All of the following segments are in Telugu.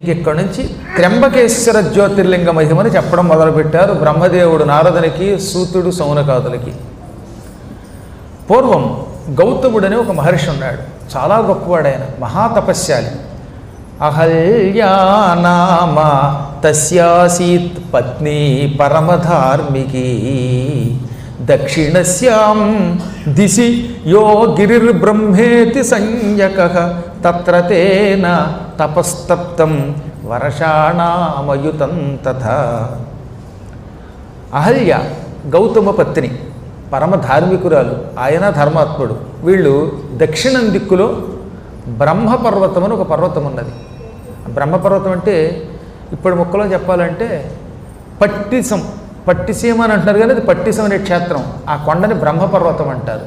ఇక్కడి నుంచి త్ర్యంబకేశ్వర జ్యోతిర్లింగ మహిమని చెప్పడం మొదలుపెట్టారు బ్రహ్మదేవుడు నారదునికి, సూతుడు సౌనకాదులకి. పూర్వం గౌతముడని ఒక మహర్షి ఉన్నాడు. చాలా గొప్పవాడైన మహాతపస్యాలి. అహల్యానామ తస్యాసీత్ పత్ని పరమధార్మికీ దక్షిణస్యాం దిశి యో గిరిర్బ్రహ్మేతి సంయకః తత్ర తేన తపస్తప్తం వర్షాణామయుతం తథా. అహల్య గౌతమ పత్ని, పరమ ధార్మికురాలు, ఆయన ధర్మాత్ముడు. వీళ్ళు దక్షిణం దిక్కులో బ్రహ్మపర్వతం అని ఒక పర్వతం ఉన్నది. బ్రహ్మపర్వతం అంటే ఇప్పుడు ముక్కలో చెప్పాలంటే పట్టిసీమ అని అంటున్నారు, కానీ అది పట్టిసీమ అనే క్షేత్రం. ఆ కొండని బ్రహ్మపర్వతం అంటారు.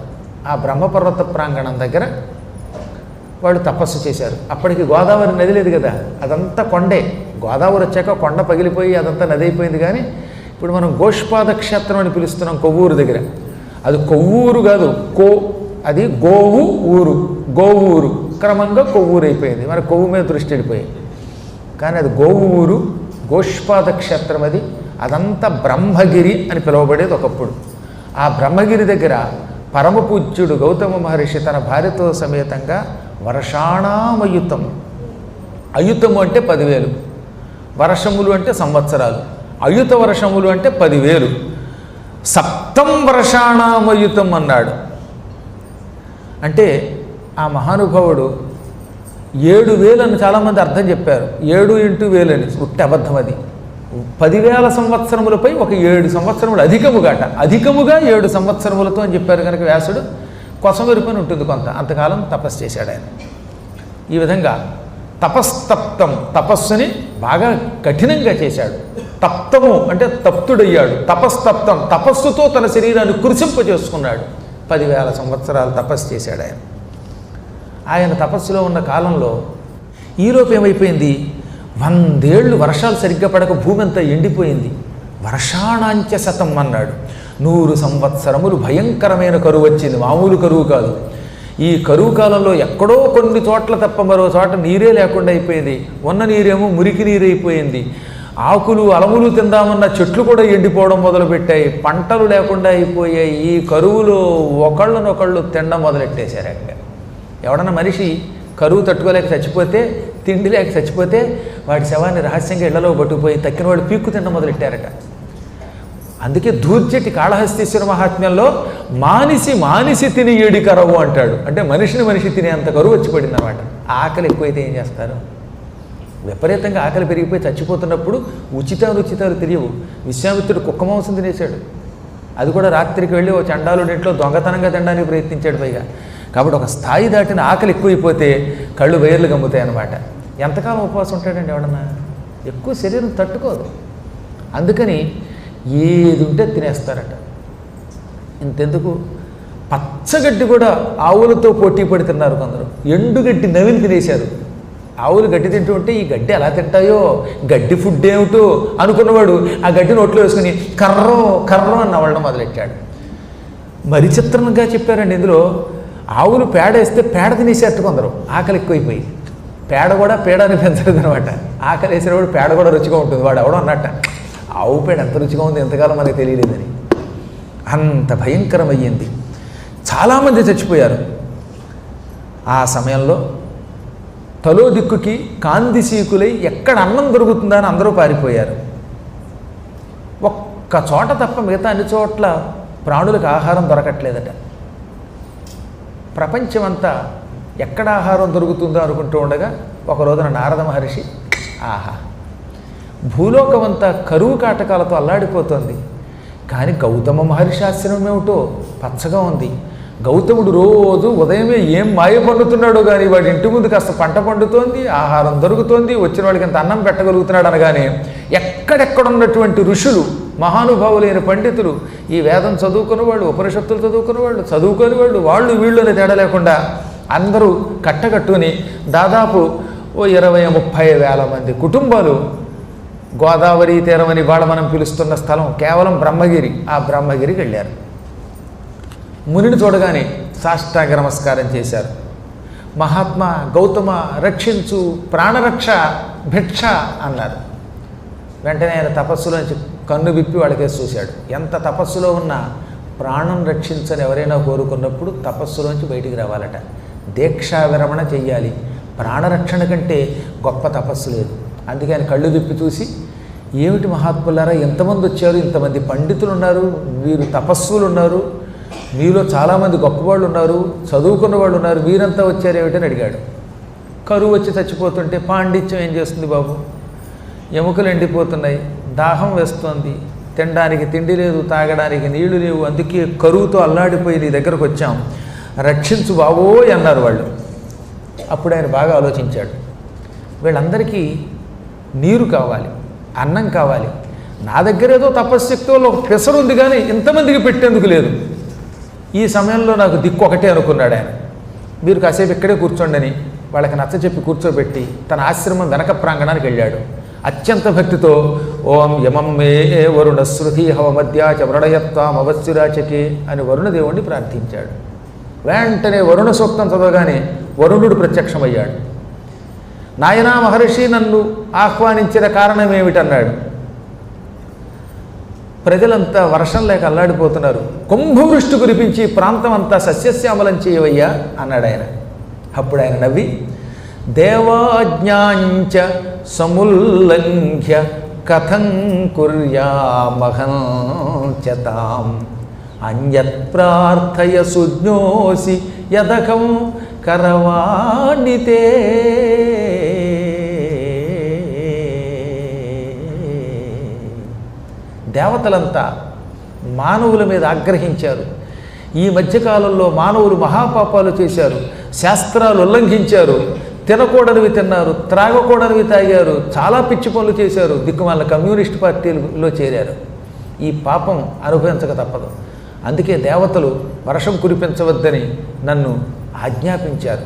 ఆ బ్రహ్మపర్వత ప్రాంగణం దగ్గర వాళ్ళు తపస్సు చేశారు. అప్పటికి గోదావరి నది లేదు కదా, అదంతా కొండే. గోదావరి వచ్చాక కొండ పగిలిపోయి అదంతా నది అయిపోయింది. కానీ ఇప్పుడు మనం గోష్పాద క్షేత్రం అని పిలుస్తున్నాం కొవ్వూరు దగ్గర. అది కొవ్వూరు కాదు, అది గోవు ఊరు, గోవు ఊరు. క్రమంగా కొవ్వూరు అయిపోయింది, మన కొవ్వు మీద దృష్టి వెళ్ళిపోయింది. కానీ అది గోవు ఊరు, గోష్పాద క్షేత్రం. అది అదంతా బ్రహ్మగిరి అని పిలువబడేది ఒకప్పుడు. ఆ బ్రహ్మగిరి దగ్గర పరమపూజ్యుడు గౌతమ మహర్షి తన భార్యతో సమేతంగా వర్షాణామయుతం, అయుతము అంటే 10,000, వర్షములు అంటే సంవత్సరాలు, అయుత వర్షములు అంటే 10,000, సప్తం వర్షాణామయుతం అన్నాడు. అంటే ఆ మహానుభావుడు 7,000 అని చాలామంది అర్థం చెప్పారు. 7 × 1000 అని ఉట్టి అబద్ధం. అది 10,000 సంవత్సరములపై ఒక 7 సంవత్సరములు అధికముగా 7 సంవత్సరములతో అని చెప్పారు. కనుక వ్యాసుడు కొసమెరుపని ఉంటుంది కొంత, అంతకాలం తపస్సు చేశాడు ఆయన. ఈ విధంగా తపస్తప్తం, తపస్సుని బాగా కఠినంగా చేశాడు. తప్తము అంటే తప్తుడయ్యాడు. తపస్తప్తం, తపస్సుతో తన శరీరాన్ని కృషింప చేసుకున్నాడు. 10,000 సంవత్సరాలు తపస్సు చేశాడు ఆయన. ఆయన తపస్సులో ఉన్న కాలంలో ఈలోపు ఏమైపోయింది, 100 ఏళ్ళు వర్షాలు సరిగ్గా పడక భూమి అంతా ఎండిపోయింది. వర్షాణాంచ శతం అన్నాడు. 100 సంవత్సరములు భయంకరమైన కరువు వచ్చింది, మామూలు కరువు కాదు. ఈ కరువు కాలంలో ఎక్కడో కొన్ని చోట్ల తప్ప మరో చోట నీరే లేకుండా అయిపోయింది. ఉన్న నీరేమో మురికి నీరైపోయింది. ఆకులు అలములు తిందామన్న చెట్లు కూడా ఎండిపోవడం మొదలుపెట్టాయి. పంటలు లేకుండా అయిపోయాయి. ఈ కరువులో ఒకళ్ళనొకళ్ళు తినడం మొదలెట్టేశారు. ఎవడన్నా మనిషి కరువు తట్టుకోలేక చచ్చిపోతే, తిండి లేక చచ్చిపోతే వాడి శవాన్ని రహస్యంగా ఇళ్లలో పట్టుకుపోయి తక్కిన వాడు పీక్కు తినడం మొదలెట్టారట. అందుకే దూర్జటి కాళహస్తీశ్వర మహాత్మ్యంలో మానిసి తిని ఏడి కరువు అంటాడు. అంటే మనిషి తినేంత కరువు వచ్చి పడింది అన్నమాట. ఆకలి ఎక్కువైతే ఏం చేస్తారు? విపరీతంగా ఆకలి పెరిగిపోయి చచ్చిపోతున్నప్పుడు ఉచితాలు తెలియవు. విశ్వామిత్రుడు కుక్క మాంసం తినేశాడు. అది కూడా రాత్రికి వెళ్ళి ఓ చండాలుడి ఇంట్లో దొంగతనంగా తినడానికి ప్రయత్నించాడు పైగా. కాబట్టి ఒక స్థాయి దాటిన ఆకలి ఎక్కువైపోతే కళ్ళు వైర్లు గమ్ముతాయి అన్నమాట. ఎంతకాలం ఉపవాసం ఉంటాడండి ఎవడన్నా? ఎక్కువ శరీరం తట్టుకోదు. అందుకని ఏది ఉంటే తినేస్తారట. ఇంతెందుకు, పచ్చగడ్డి కూడా ఆవులతో పోటీ పడి తిన్నారు కొందరు. ఎండుగడ్డి నవిని తినేశారు. ఆవులు గడ్డి తింటూ ఉంటే ఈ గడ్డి ఎలా తింటాయో, గడ్డి ఫుడ్ ఏమిటో అనుకున్నవాడు ఆ గడ్డి నోట్లో వేసుకుని కర్రం అని నవ్వడం మొదలెట్టాడు. మరి చిత్రంగా చెప్పారండి ఇందులో. ఆవులు పేడ వేస్తే పేడ తినేసేట్టు కొందరు, ఆకలి ఎక్కువైపోయి. పేడ కూడా పేడ అనిపించలేదు అనమాట. ఆకలి వేసేవాడు పేడ కూడా రుచిగా ఉంటుంది. వాడు ఎవడో అన్నట్ట, ఆవు పేడ ఎంత రుచిగా ఉంది ఎంతకాలం మనకి తెలియలేదని. అంత భయంకరమయ్యింది. చాలామంది చచ్చిపోయారు. ఆ సమయంలో తలో దిక్కుకి కాందిసీకులై ఎక్కడ అన్నం దొరుకుతుందా అని అందరూ పారిపోయారు. ఒక్క చోట తప్ప మిగతా అన్ని చోట్ల ప్రాణులకు ఆహారం దొరకట్లేదట. ప్రపంచమంతా ఎక్కడ ఆహారం దొరుకుతుందో అనుకుంటూ ఉండగా ఒక రోజున నారద మహర్షి, భూలోకమంతా కరువు కాటకాలతో అల్లాడిపోతుంది. కానీ గౌతమ మహర్షి ఆశ్రమం ఏమిటో పచ్చగా ఉంది. గౌతముడు రోజు ఉదయమే ఏం మాయ పండుతున్నాడో కానీ వాడి ఇంటి ముందు కాస్త పంట పండుతోంది, ఆహారం దొరుకుతోంది, వచ్చిన వాడికి అంత అన్నం పెట్టగలుగుతున్నాడు అనగానే ఎక్కడెక్కడున్నటువంటి ఋషులు, మహానుభావులైన పండితులు, ఈ వేదం చదువుకున్న వాళ్ళు, ఉపనిషత్తులు చదువుకున్న వాళ్ళు, చదువుకొని వాళ్ళు వీళ్ళు అనే తేడా లేకుండా అందరూ కట్టకట్టుని దాదాపు ఓ 20-30 వేల మంది కుటుంబాలు గోదావరి తీరం అని ఇవాళ మనం పిలుస్తున్న స్థలం కేవలం బ్రహ్మగిరి, ఆ బ్రహ్మగిరికి వెళ్ళారు. మునిని చూడగానే సాష్టాంగ నమస్కారం చేశారు. మహాత్మా గౌతమ రక్షించు, ప్రాణరక్ష భిక్ష అన్నారు. వెంటనే ఆయన తపస్సులోంచి కన్ను విప్పి వాళ్ళకేసి చూశాడు. ఎంత తపస్సులో ఉన్నా ప్రాణం రక్షించని ఎవరైనా కోరుకున్నప్పుడు తపస్సులోంచి బయటికి రావాలట. దీక్షా విరమణ చెయ్యాలి. ప్రాణరక్షణ కంటే గొప్ప తపస్సు లేదు. అందుకే ఆయన కళ్ళు విప్పి చూసి, ఏమిటి మహాత్ములారా, ఎంతమంది వచ్చారు, ఇంతమంది పండితులు ఉన్నారు, వీరు తపస్సులు ఉన్నారు, మీలో చాలామంది గొప్పవాళ్ళు ఉన్నారు, చదువుకున్న వాళ్ళు ఉన్నారు, మీరంతా వచ్చారేమిటని అడిగాడు. కరువు వచ్చి చచ్చిపోతుంటే పాండిత్యం ఏం చేస్తుంది బాబు, ఎముకలు ఎండిపోతున్నాయి, దాహం వేస్తోంది, తినడానికి తిండి లేదు, తాగడానికి నీళ్లు లేవు, అందుకే కరువుతో అల్లాడిపోయి నీ దగ్గరకు వచ్చాం, రక్షించు బాబోయ్ అన్నారు వాళ్ళు. అప్పుడు ఆయన బాగా ఆలోచించాడు, వీళ్ళందరికీ నీరు కావాలి, అన్నం కావాలి, నా దగ్గర ఏదో తపశ్శక్తిలో ఒక పెసరు ఉంది కానీ ఇంతమందికి పెట్టేందుకు లేదు, ఈ సమయంలో నాకు దిక్కు ఒకటే అనుకున్నాడు ఆయన. మీరు కాసేపు ఇక్కడే కూర్చోండి అని వాళ్ళకి నచ్చ చెప్పి కూర్చోబెట్టి తన ఆశ్రమం వెనక ప్రాంగణానికి వెళ్ళాడు. అత్యంత భక్తితో ఓం యమం మే వరుణ శృతి హవమధ్యాచ వ్రణయత్వాం అవశ్యురాచకే అని వరుణదేవుణ్ణి ప్రార్థించాడు. వెంటనే వరుణ సూక్తం చదవగానే వరుణుడు ప్రత్యక్షమయ్యాడు. నాయనా మహర్షి, నన్ను ఆహ్వానించిన కారణం ఏమిటన్నాడు. ప్రజలంతా వర్షం లేక అల్లాడిపోతున్నారు, కుంభవృష్టి కురిపించి ప్రాంతం అంతా సస్యశ్యామలం చేయవయ్యా అన్నాడు ఆయన. అప్పుడు ఆయన నవ్వి, దేవాజ్ఞాంచ సముల్లంఘ్య కథం కుర్యామహం చతాం అన్యత్ ప్రార్థయ సుజ్ఞోసి యదకం కరవాణితే. దేవతలంతా మానవుల మీద ఆగ్రహించారు. ఈ మధ్యకాలంలో మానవులు మహాపాపాలు చేశారు, శాస్త్రాలు ఉల్లంఘించారు, తినకూడనివి తిన్నారు, త్రాగకూడనివి తాగారు, చాలా పిచ్చి పనులు చేశారు, దిక్కుమాల కమ్యూనిస్ట్ పార్టీలో చేరారు. ఈ పాపం అనుభవించక తప్పదు. అందుకే దేవతలు వర్షం కురిపించవద్దని నన్ను ఆజ్ఞాపించారు.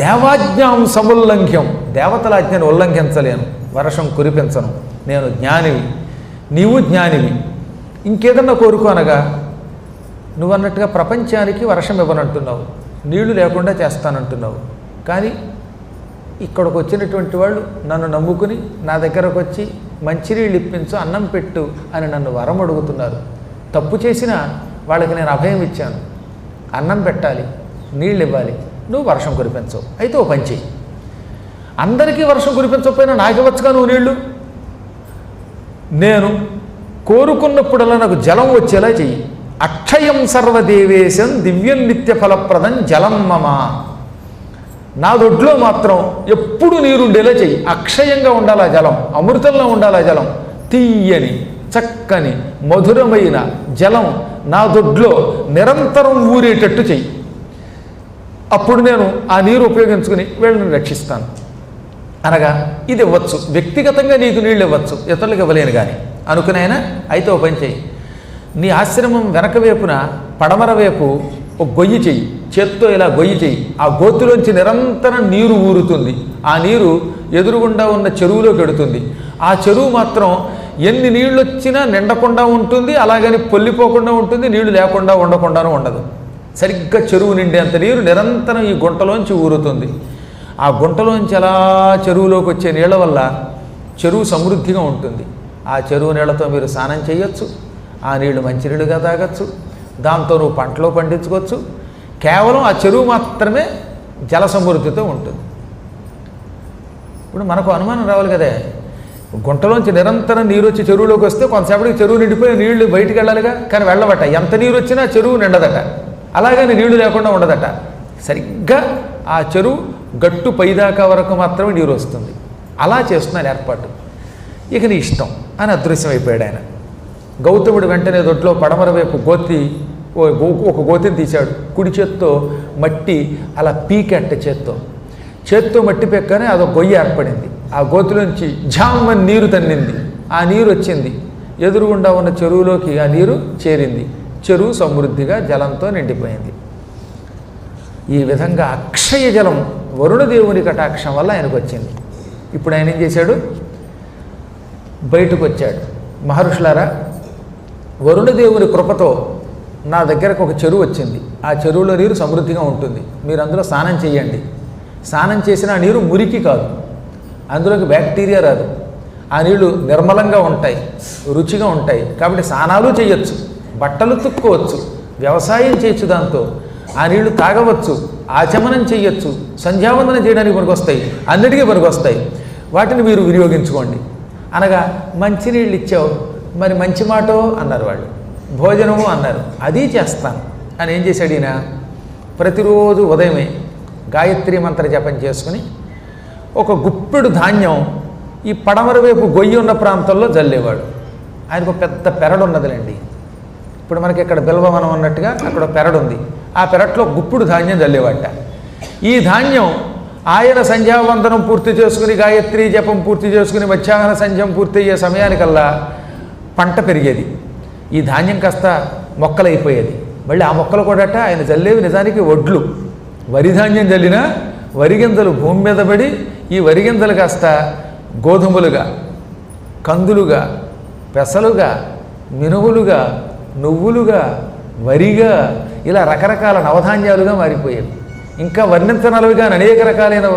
దేవాజ్ఞాం సముల్లంఘ్యం, దేవతల ఆజ్ఞను ఉల్లంఘించలేను, వర్షం కురిపించను, నేను జ్ఞానివి, నీవు జ్ఞానివి, ఇంకేదన్నా కోరుకో అనగా నువ్వన్నట్టుగా ప్రపంచానికి వర్షం ఇవ్వనంటున్నావు, నీళ్లు లేకుండా చేస్తానంటున్నావు. కానీ ఇక్కడికి వచ్చినటువంటి వాళ్ళు నన్ను నమ్ముకుని నా దగ్గరకు వచ్చి మంచినీళ్ళు ఇప్పించు, అన్నం పెట్టు అని నన్ను వరం అడుగుతున్నారు. తప్పు చేసినా వాళ్ళకి నేను అభయం ఇచ్చాను, అన్నం పెట్టాలి, నీళ్ళు ఇవ్వాలి, నువ్వు వర్షం కురిపించవు. అయితే ఓ పని చెయ్యి, అందరికీ వర్షం కురిపించకపోయినా నాకు ఇవ్వచ్చుగా నువ్వు నీళ్లు, నేను కోరుకున్నప్పుడల్లా నాకు జలం వచ్చేలా చెయ్యి. అక్షయం సర్వదేవేశం దివ్యం నిత్య ఫలప్రదం జలం మమ, నా దొడ్లో మాత్రం ఎప్పుడు నీరుండేలా చెయ్యి. అక్షయంగా ఉండాలా జలం, అమృతంలో ఉండాలా జలం, తీయని చక్కని మధురమైన జలం నా దొడ్లో నిరంతరం ఊరేటట్టు చెయ్యి. అప్పుడు నేను ఆ నీరు ఉపయోగించుకుని వీళ్ళని రక్షిస్తాను అనగా ఇది ఇవ్వచ్చు, వ్యక్తిగతంగా నీకు నీళ్ళు ఇవ్వచ్చు, ఇతరులకు ఇవ్వలేను కానీ అనుకునైనా. అయితే ఓ పని చెయ్యి, నీ ఆశ్రమం వెనక వైపున పడమర వైపు ఒక గొయ్యి చెయ్యి, చేత్తో ఇలా గొయ్యి చెయ్యి, ఆ గోతులోంచి నిరంతరం నీరు ఊరుతుంది, ఆ నీరు ఎదురుగుండా ఉన్న చెరువులోకి ఎడుతుంది. ఆ చెరువు మాత్రం ఎన్ని నీళ్ళు వచ్చినా నిండకుండా ఉంటుంది, అలాగని పొల్లిపోకుండా ఉంటుంది, నీళ్లు లేకుండా ఉండకుండానూ ఉండదు. సరిగ్గా చెరువు నిండేంత నీరు నిరంతరం ఈ గుంటలోంచి ఊరుతుంది. ఆ గుంటలోంచి అలా చెరువులోకి వచ్చే నీళ్ల వల్ల చెరువు సమృద్ధిగా ఉంటుంది. ఆ చెరువు నీళ్లతో మీరు స్నానం చేయొచ్చు, ఆ నీళ్లు మంచినీళ్ళుగా తాగొచ్చు, దాంతో నువ్వు పంటలో పండించుకోవచ్చు. కేవలం ఆ చెరువు మాత్రమే జల సమృద్ధితో ఉంటుంది. ఇప్పుడు మనకు అనుమానం రావాలి కదే, గుంటలోంచి నిరంతరం నీరు వచ్చి చెరువులోకి వస్తే కొంతసేపటికి చెరువు నిండిపోయి నీళ్లు బయటికి వెళ్ళాలిగా, కానీ వెళ్ళబట్ట. ఎంత నీరు వచ్చినా చెరువు నిండదట, అలాగని నీళ్లు లేకుండా ఉండదట. సరిగ్గా ఆ చెరువు గట్టు పైదాకా వరకు మాత్రమే నీరు వస్తుంది. అలా చేస్తున్నాను ఏర్పాటు, ఇక నీ ఇష్టం అని అదృశ్యమైపోయాడు ఆయన. గౌతముడు వెంటనే దొడ్లో పడమర వైపు ఒక గోతిని తీశాడు. కుడి చేత్తో మట్టి అలా పీకెట్ట చేత్తో మట్టి పెక్కనే అదొక గొయ్యి ఏర్పడింది. ఆ గోతిలోంచి ఝామ్మని నీరు తన్నింది. ఆ నీరు వచ్చింది, ఎదురుగుండా ఉన్న చెరువులోకి ఆ నీరు చేరింది. చెరువు సమృద్ధిగా జలంతో నిండిపోయింది. ఈ విధంగా అక్షయ జలం వరుణదేవుని కటాక్షం వల్ల ఆయనకు వచ్చింది. ఇప్పుడు ఆయన ఏం చేశాడు, బయటకు వచ్చాడు. మహర్షులారా, వరుణదేవుని కృపతో నా దగ్గరకు ఒక చెరువు వచ్చింది. ఆ చెరువులో నీరు సమృద్ధిగా ఉంటుంది, మీరు అందులో స్నానం చేయండి. స్నానం చేసిన ఆ నీరు మురికి కాదు, అందులోకి బ్యాక్టీరియా రాదు. ఆ నీళ్లు నిర్మలంగా ఉంటాయి, రుచిగా ఉంటాయి. కాబట్టి స్నానాలు చేయొచ్చు, బట్టలు తుక్కోవచ్చు, వ్యవసాయం చేయొచ్చు, దాంతో ఆ నీళ్లు తాగవచ్చు, ఆచమనం చేయొచ్చు, సంధ్యావందనం చేయడానికి పనికొస్తాయి, అన్నిటికీ పనికొస్తాయి. వాటిని మీరు వినియోగించుకోండి అనగా మంచినీళ్ళు ఇచ్చావు, మరి మంచి మాటో అన్నారు వాళ్ళు, భోజనము అన్నారు, అది చేస్తాను అని ఏం చేశాడు ఈయన? ప్రతిరోజు ఉదయమే గాయత్రి మంత్ర జపం చేసుకుని ఒక గుప్పెడు ధాన్యం ఈ పడమర వైపు గొయ్యి ఉన్న ప్రాంతంలో జల్లేవాడు. ఆయనకు పెద్ద పెరడు ఉన్నదిలేండి. ఇప్పుడు మనకి ఇక్కడ బిల్వవనం ఉన్నట్టుగా అక్కడ పెరడు ఉంది. ఆ పెరట్లో గుప్పుడు ధాన్యం జల్లేవాట. ఈ ధాన్యం ఆయన సంధ్యావందనం పూర్తి చేసుకుని గాయత్రి జపం పూర్తి చేసుకుని మధ్యాహ్న సంధ్యం పూర్తి అయ్యే సమయానికల్లా పంట పెరిగేది. ఈ ధాన్యం కాస్త మొక్కలైపోయేది. మళ్ళీ ఆ మొక్కలు కూడాట ఆయన జల్లేవి నిజానికి వడ్లు. వరి ధాన్యం జల్లినా వరిగింజలు భూమి మీద పడి ఈ వరిగింజలు కాస్త గోధుమలుగా, కందులుగా, పెసలుగా, మినువులుగా, నువ్వులుగా, వరిగా, ఇలా రకరకాల నవధాన్యాలుగా మారిపోయాయి. ఇంకా వర్ణించనలుగా అనేక రకాలైన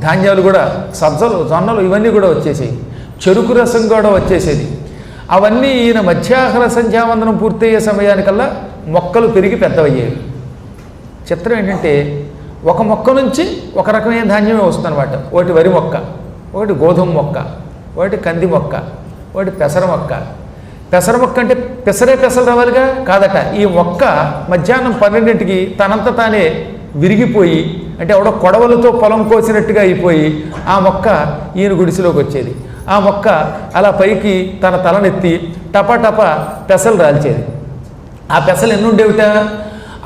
ధాన్యాలు కూడా, సజ్జలు, జొన్నలు ఇవన్నీ కూడా వచ్చేసాయి. చెరుకు రసం కూడా వచ్చేసేది. అవన్నీ ఈయన మధ్యాహ్న సంధ్యావందనం పూర్తయ్యే సమయానికల్లా మొక్కలు పెరిగి పెద్దవయ్యేవి. చిత్రం ఏంటంటే ఒక మొక్క నుంచి ఒక రకమైన ధాన్యమే వస్తుందన్నమాట. ఒకటి వరి మొక్క, ఒకటి గోధుమ మొక్క, ఒకటి కంది మొక్క, ఒకటి పెసర మొక్క. పెసర మొక్క అంటే పెసరు రావాలిగా, కాదట. ఈ మొక్క మధ్యాహ్నం 12ంటికి తనంత తానే విరిగిపోయి, అంటే ఎవడో కొడవలతో పొలం కోసినట్టుగా అయిపోయి ఆ మొక్క ఈయన గుడిసెలోకి వచ్చేది. ఆ మొక్క అలా పైకి తన తలనెత్తి టపా పెసలు రాల్చేది. ఆ పెసలు ఎన్నుండేవిట?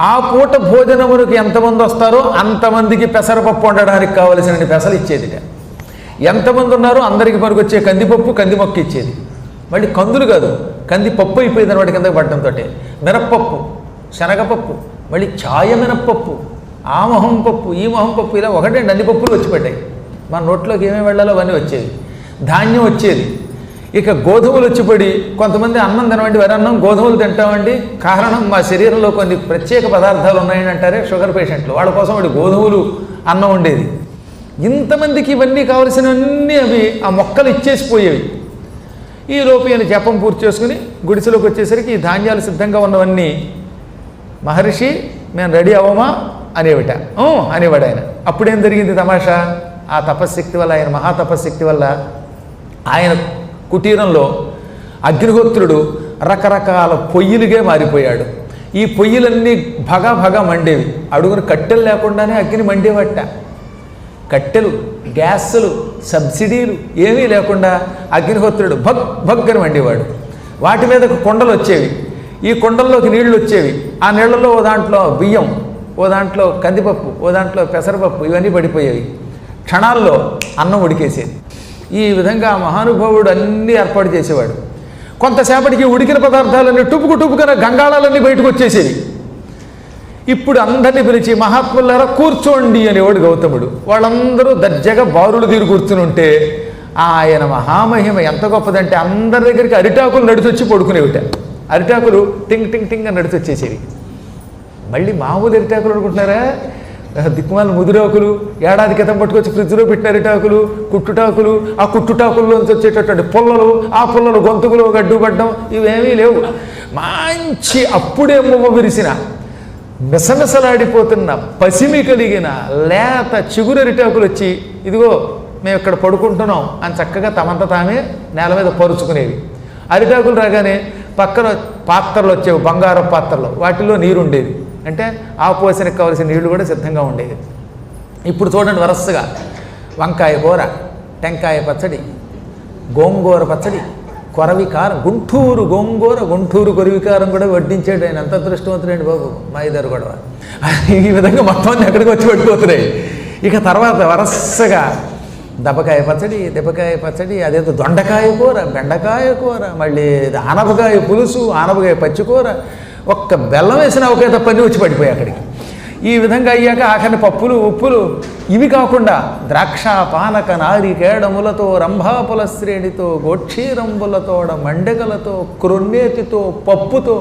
ఆ పూట భోజనమునికి ఎంతమంది వస్తారో అంతమందికి పెసరపప్పు వండడానికి కావలసిన పెసలు ఇచ్చేదిట. ఎంతమంది ఉన్నారో అందరికి పనికొచ్చే కందిపప్పు, కంది మొక్క ఇచ్చేది. మళ్ళీ కందులు కాదు, కందిపప్పు అయిపోయింది అనమాట కిందకి పట్టడంతో. మినప్పప్పు, శనగపప్పు, మళ్ళీ ఛాయ మినప్పప్పు, ఆ మొహం పప్పు, ఈ మొహం పప్పు, ఇలా ఒకటే అన్ని పప్పులు వచ్చిపెట్టాయి. మన నోట్లోకి ఏమేమి వెళ్ళాలో అవన్నీ వచ్చేవి. ధాన్యం వచ్చేది. ఇక గోధుమలు వచ్చిపడి కొంతమంది అన్నం తినవండి, వరి అన్నం, గోధుమలు తింటామండి. కారణం మా శరీరంలో కొన్ని ప్రత్యేక పదార్థాలు ఉన్నాయని అంటారే షుగర్ పేషెంట్లు, వాళ్ళ కోసం వాడి గోధుమలు అన్నం ఉండేది. ఇంతమందికి ఇవన్నీ కావలసినవన్నీ అవి ఆ మొక్కలు ఇచ్చేసిపోయేవి. ఈ లోపు ఈయన జపం పూర్తి చేసుకుని గుడిసెలోకి వచ్చేసరికి ఈ ధాన్యాలు సిద్ధంగా ఉన్నవన్నీ, మహర్షి మేము రెడీ అవ్వమా అనేవిట. అనేవాడు ఆయన. అప్పుడేం జరిగింది తమాషా? ఆ తపశ్శక్తి వల్ల, ఆయన మహాతపశ్శక్తి వల్ల ఆయన కుటీరంలో అగ్నిహోత్రుడు రకరకాల పొయ్యిలుగా మారిపోయాడు. ఈ పొయ్యిలన్నీ భగ మండేవి. అడుగున కట్టెలు లేకుండానే అగ్ని మండేవట. కట్టెలు, గ్యాసులు, సబ్సిడీలు ఏమీ లేకుండా అగ్నిహోత్రుడు భగ్గని మండేవాడు. వాటి మీద కొండలు వచ్చేవి. ఈ కొండల్లోకి నీళ్లు వచ్చేవి. ఆ నీళ్లలో ఓ దాంట్లో బియ్యం, ఓ దాంట్లో కందిపప్పు, ఓ దాంట్లో పెసరపప్పు, ఇవన్నీ పడిపోయేవి. క్షణాల్లో అన్నం ఉడికేసేది. ఈ విధంగా మహానుభావుడు అన్నీ ఏర్పాటు చేసేవాడు. కొంతసేపటికి ఉడికిన పదార్థాలన్నీ టుపుకున గంగాళాలన్నీ బయటకు వచ్చేసేవి. ఇప్పుడు అందరినీ పిలిచి మహాత్ములారా కూర్చోండి అనేవాడు గౌతముడు. వాళ్ళందరూ దర్జాగా బారులు తీరు కూర్చుని ఉంటే ఆయన మహామహిమ ఎంత గొప్పదంటే అందరి దగ్గరికి అరిటాకులు నడిచొచ్చి పడుకునేవిట. అరిటాకులు టింగ్ టింగ్ టింగ్ అని నడిచొచ్చేసేవి. మళ్ళీ మామూలు అరిటాకులు అనుకుంటున్నారా? దిక్కుమాల ముదిరాకులు, ఏడాది క్రితం పట్టుకొచ్చి ఫ్రిడ్జ్లో పెట్టిన అరిటాకులు, కుట్టుటాకులు, ఆ కుట్టుటాకుల్లోంచి వచ్చేటటువంటి పుల్లలు, ఆ పుల్లలు గొంతుకులు గడ్డుపడ్డం ఇవేమీ లేవు. మంచి అప్పుడే మువ్వ విరిసిన, మిసమిసలాడిపోతున్న, పసిమి కలిగిన లేత చిగురరిటాకులు వచ్చి ఇదిగో మేము ఇక్కడ పడుకుంటున్నాం అని చక్కగా తమంత తామే నేల మీద పరుచుకునేవి. అరిటాకులు రాగానే పక్కన పాత్రలు వచ్చేవి, బంగారం పాత్రలు, వాటిలో నీరు ఉండేది. అంటే ఆ పోసనకు కావలసిన నీళ్లు కూడా సిద్ధంగా ఉండేది. ఇప్పుడు చూడండి వరసగా వంకాయ కూర, టెంకాయ పచ్చడి, గోంగూర పచ్చడి, కొరవికారం, గుంటూరు గోంగూర, గుంటూరు కొరవికారం కూడా వడ్డించాడు ఆయన. ఎంత అదృష్టవంతుడండి బాబు మా ఇద్దరు గొడవ. ఈ విధంగా మొత్తం ఎక్కడికి వచ్చి పడిపోతున్నాయి. ఇక తర్వాత వరసగా దెబ్బకాయ పచ్చడి, అదేదో దొండకాయ కూర, బెండకాయ కూర, మళ్ళీ ఆనపకాయ పులుసు, ఆనపకాయ పచ్చికూర, ఒక్క బెల్లం వేసిన ఒకే తప్పని వచ్చి పడిపోయాయి అక్కడికి. ఈ విధంగా అయ్యాక ఆఖరి పప్పులు, ఉప్పులు, ఇవి కాకుండా ద్రాక్ష పానక నారికేడములతో, రంభాపుల శ్రేణితో, గోక్షీరంబులతోడ, మండెకలతో, క్రొన్నేతితో, పప్పుతో,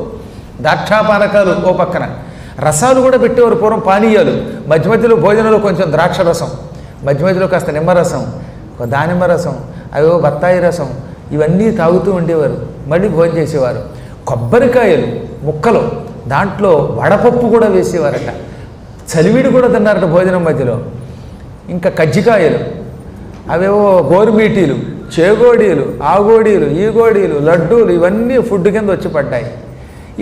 ద్రాక్షాపానకాలు ఓ పక్కన, రసాలు కూడా పెట్టేవారు పూర్వం, పానీయాలు. మధ్య మధ్యలో భోజనంలో కొంచెం ద్రాక్ష రసం, మధ్య మధ్యలో కాస్త నిమ్మరసం, దానిమ్మ రసం, అవో బత్తాయి రసం, ఇవన్నీ తాగుతూ ఉండేవారు. మళ్ళీ భోజనం చేసేవారు. కొబ్బరికాయలు ముక్కలు, దాంట్లో వడపప్పు కూడా వేసేవారట. చలివిడి కూడా తిన్నారట భోజనం మధ్యలో. ఇంకా కజ్జికాయలు, అవేవో గోరుమీటీలు, చేగోడీలు, ఆగోడీలు, ఈగోడీలు, లడ్డూలు, ఇవన్నీ ఫుడ్ కింద వచ్చి పడ్డాయి.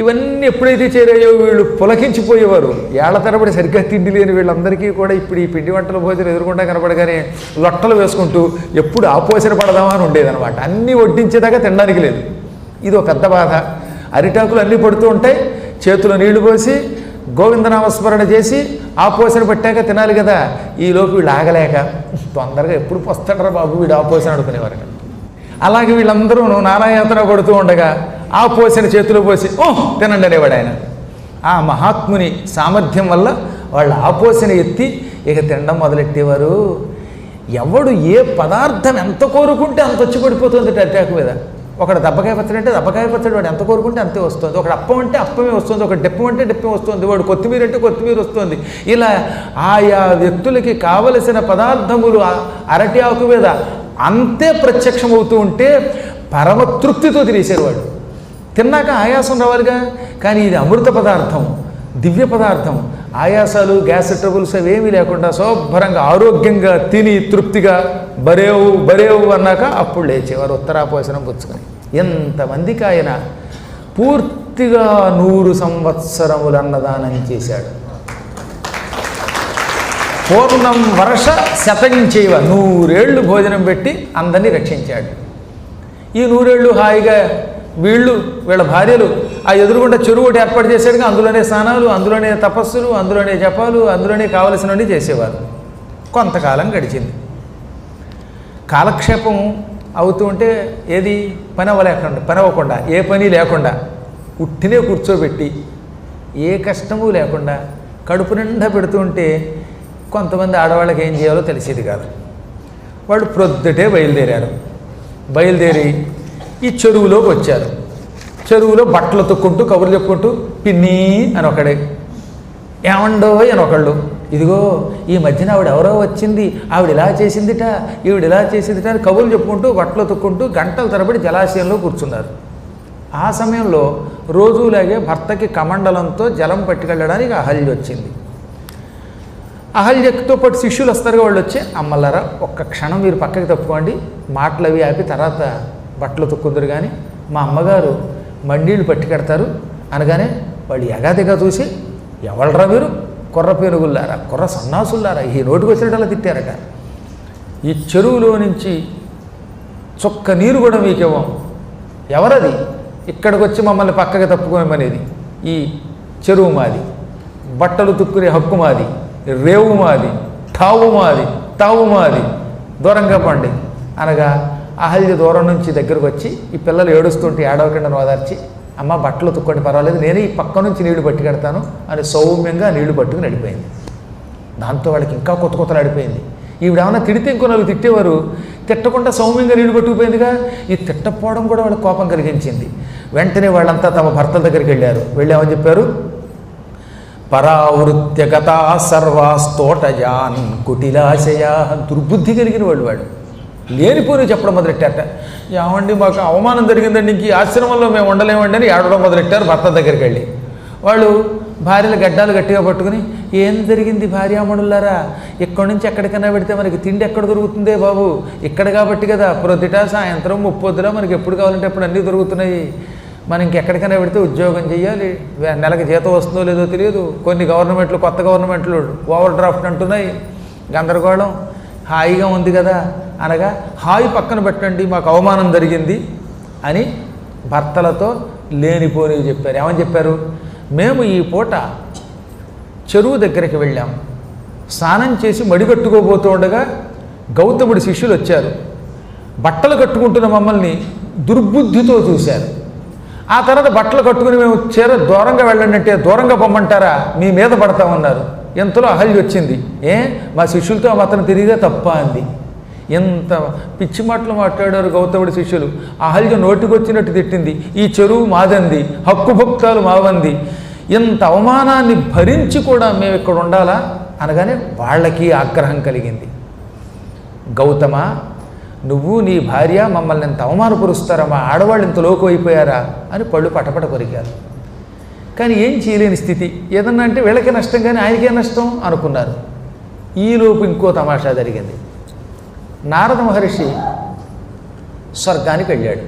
ఇవన్నీ ఎప్పుడైతే చేరాయో వీళ్ళు పులకించిపోయేవారు. ఏళ్ల తరబడి సరిగ్గా తిండి లేని వీళ్ళందరికీ కూడా ఇప్పుడు ఈ పిండి వంటల భోజనం ఎదురుకుండా కనపడగానే లొట్టలు వేసుకుంటూ ఎప్పుడు ఆపోసన పడదామా అని ఉండేదన్నమాట. అన్నీ వడ్డించేదాకా తినడానికి లేదు. ఇది ఒక పెద్ద బాధ. అరిటాకులు అన్నీ పడుతూ ఉంటాయి, చేతిలో నీళ్లు పోసి గోవిందనామస్మరణ చేసి ఆపోసన పెట్టాక తినాలి కదా. ఈలోపు వీళ్ళు ఆగలేక తొందరగా ఎప్పుడు వస్తాడరా బాబు వీడు ఆపోసన అనుకునేవారు. అలాగే వీళ్ళందరూ నానాయాతన పడుతూ ఉండగా ఆపోసన చేతిలో పోసి తినండి అనేవాడు ఆయన. ఆ మహాత్ముని సామర్థ్యం వల్ల వాళ్ళు ఆపోసన ఎత్తి ఇక తినడం మొదలెట్టేవారు. ఎవడు ఏ పదార్థం ఎంత కోరుకుంటే అంత వచ్చి పడిపోతుంది అరిటాకు మీద. ఒకడు దబ్బకాయ పచ్చడి అంటే దబ్బకాయ పచ్చడి వాడు ఎంత కోరుకుంటే అంతే వస్తుంది. ఒకడు అప్పం అంటే అప్పమే వస్తుంది, ఒక డెప్పం అంటే డెప్పం వస్తుంది, వాడు కొత్తిమీర అంటే కొత్తిమీర వస్తుంది. ఇలా ఆయా వ్యక్తులకి కావలసిన పదార్థములు అరటి ఆకు మీద అంతే ప్రత్యక్షమవుతూ ఉంటే పరమతృప్తితో తినేసారు వాడు. తిన్నాక ఆయాసం రావాలిగా. కానీ ఇది అమృత పదార్థం, దివ్య పదార్థం. ఆయాసాలు, గ్యాస్ ట్రబుల్స్ అవేమీ లేకుండా శుభ్రంగా ఆరోగ్యంగా తిని తృప్తిగా బరేవు అన్నాక అప్పుడు లేచేవారు ఉత్తరాపోసనం పుచ్చుకొని. ఎంతమందికి ఆయన పూర్తిగా 100 సంవత్సరములు అన్నదానం చేశాడు. పూర్ణం వర్ష శతంచేవ, 100 ఏళ్ళు భోజనం పెట్టి అందరినీ రక్షించాడు. ఈ 100 ఏళ్ళు హాయిగా వీళ్ళ భార్యలు ఆ ఎదురుగుండా చెరువు ఒకటి ఏర్పాటు చేశాడుగా. అందులోనే స్నానాలు, అందులోనే తపస్సులు, అందులోనే జపాలు, అందులోనే కావలసినవన్నీ చేసేవారు. కొంతకాలం గడిచింది. కాలక్షేపం అవుతూ ఉంటే ఏది పని అవ్వకుండా ఏ పని లేకుండా ఉట్టినే కూర్చోబెట్టి ఏ కష్టము లేకుండా కడుపు నిండా పెడుతూ ఉంటే కొంతమంది ఆడవాళ్ళకి ఏం చేయాలో తెలిసేది కాదు. వాళ్ళు ప్రొద్దుటే బయలుదేరి ఈ చెరువులోకి వచ్చారు. చెరువులో బట్టలు తొక్కుంటూ కబుర్లు చెప్పుకుంటూ పిన్ని అని ఒకడే, ఏమండో అని ఒకళ్ళు, ఇదిగో ఈ మధ్యన ఆవిడ ఎవరో వచ్చింది, ఆవిడ ఇలా చేసిందిట, ఈవిడ ఇలా చేసిందిట అని కబుర్లు చెప్పుకుంటూ బట్టలు తొక్కుంటూ గంటల తరబడి జలాశయంలో కూర్చున్నారు. ఆ సమయంలో రోజులాగే భర్తకి కమండలంతో జలం పట్టుకెళ్ళడానికి అహల్య వచ్చింది. అహల్యతో పాటు శిష్యులు వస్తారుగా. వాళ్ళు వచ్చి అమ్మలారా ఒక్క క్షణం మీరు పక్కకి తప్పుకోండి, మాటలు అవి ఆపి తర్వాత బట్టలు తొక్కుందరు కానీ మా అమ్మగారు మండీళ్ళు పట్టుకెడతారు అనగానే వాళ్ళు ఎగాదిగా చూసి ఎవళ్ళరా మీరు కుర్ర పేనుగుల్లారా, కుర్ర సన్నాసుల్లారా, ఈ నోటికి వచ్చినట్టు అలా తిట్టారట. ఈ చెరువులో నుంచి చుక్క నీరు కూడా మీకు ఇవ్వం, ఎవరది ఇక్కడికి వచ్చి మమ్మల్ని పక్కకి తప్పుకోమనేది, ఈ చెరువు మాది, బట్టలు తుక్కునే హక్కు మాది, రేవు మాది, తావు మాది, దూరంగా పండి అనగా అహల్య దూరం నుంచి దగ్గరకు వచ్చి ఈ పిల్లలు ఏడుస్తుంటే ఏడవకుండా ఓదార్చి అమ్మ బట్టలు తుక్కోండి పర్వాలేదు, నేనే ఈ పక్క నుంచి నీళ్లు పట్టుకెడతాను అని సౌమ్యంగా నీళ్లు పట్టుకుని నడిపోయింది. దాంతో వాళ్ళకి ఇంకా కొత్తలు అడిపోయింది. ఈవిడేమన్నా తిడితే ఇంకో నలుగు తిట్టేవారు, తిట్టకుండా సౌమ్యంగా నీళ్లు పట్టుకుపోయిందిగా. ఈ తిట్టపోవడం కూడా వాళ్ళకి కోపం కలిగించింది. వెంటనే వాళ్ళంతా తమ భర్తల దగ్గరికి వెళ్ళారు. వెళ్ళామని చెప్పారు, పరావృత్య గతా సర్వాస్తోటజాన్ కుటిలాశయ, దుర్బుద్ధి కలిగిన వాళ్ళు లేనిపోయి చెప్పడం మొదలెట్టారట. ఏమండి మాకు అవమానం జరిగిందండి, ఇంక ఈ ఆశ్రమంలో మేము ఉండలేమండి అని ఏడవడం మొదలెట్టారు భర్త దగ్గరికి వెళ్ళి. వాళ్ళు భార్యల గడ్డాలు గట్టిగా పట్టుకుని ఏం జరిగింది భార్యామణులారా, ఇక్కడి నుంచి ఎక్కడికైనా పెడితే మనకి తిండి ఎక్కడ దొరుకుతుందే బాబు, ఇక్కడ కాబట్టి కదా ప్రొద్దుట సాయంత్రం ముప్పొద్దులా మనకి ఎప్పుడు కావాలంటే అప్పుడు అన్నీ దొరుకుతున్నాయి, మనం ఇంకెక్కడికైనా పెడితే ఉద్యోగం చేయాలి, నెలకి జీతం వస్తుందో లేదో తెలియదు, కొన్ని గవర్నమెంట్లు కొత్త గవర్నమెంట్లు ఓవర్ డ్రాఫ్ట్ అంటున్నాయి, గందరగోళం, హాయిగా ఉంది కదా అనగా హాయి పక్కన పెట్టండి మాకు అవమానం జరిగింది అని భర్తలతో లేనిపోనివి చెప్పారు. ఏమని చెప్పారు, మేము ఈ పూట చెరువు దగ్గరికి వెళ్ళాం, స్నానం చేసి మడిగట్టుకోబోతూ ఉండగా గౌతముడి శిష్యులు వచ్చారు, బట్టలు కట్టుకుంటున్న మమ్మల్ని దుర్బుద్ధితో చూశారు. ఆ తర్వాత బట్టలు కట్టుకుని మేము దూరంగా వెళ్ళండి అంటే దూరంగా పొమ్మంటారా, మీ మీద పడతామన్నారు. ఎంతలో అహల్య వచ్చింది, మా శిష్యులతో మాత్రం తిరిగితే తప్ప అంది. ఎంత పిచ్చి మాటలు మాట్లాడారు గౌతముడి శిష్యులు. అహల్య నోటికొచ్చినట్టు తిట్టింది, ఈ చెరువు మాదంది, హక్కుభక్తాలు మావంది, ఇంత అవమానాన్ని భరించి కూడా మేము ఇక్కడ ఉండాలా అనగానే వాళ్ళకి ఆగ్రహం కలిగింది. గౌతమ, నువ్వు నీ భార్య మమ్మల్ని ఇంత అవమానపరుస్తారా, మా ఆడవాళ్ళు ఇంత లోకు అయిపోయారా అని పళ్ళు పటపట కొరికారు. కానీ ఏం చేయలేని స్థితి. ఏదన్నా అంటే వీళ్ళకే నష్టం కానీ ఆయనకే నష్టం అనుకున్నారు. ఈలోపు ఇంకో తమాషా జరిగింది. నారద మహర్షి స్వర్గానికి వెళ్ళాడు.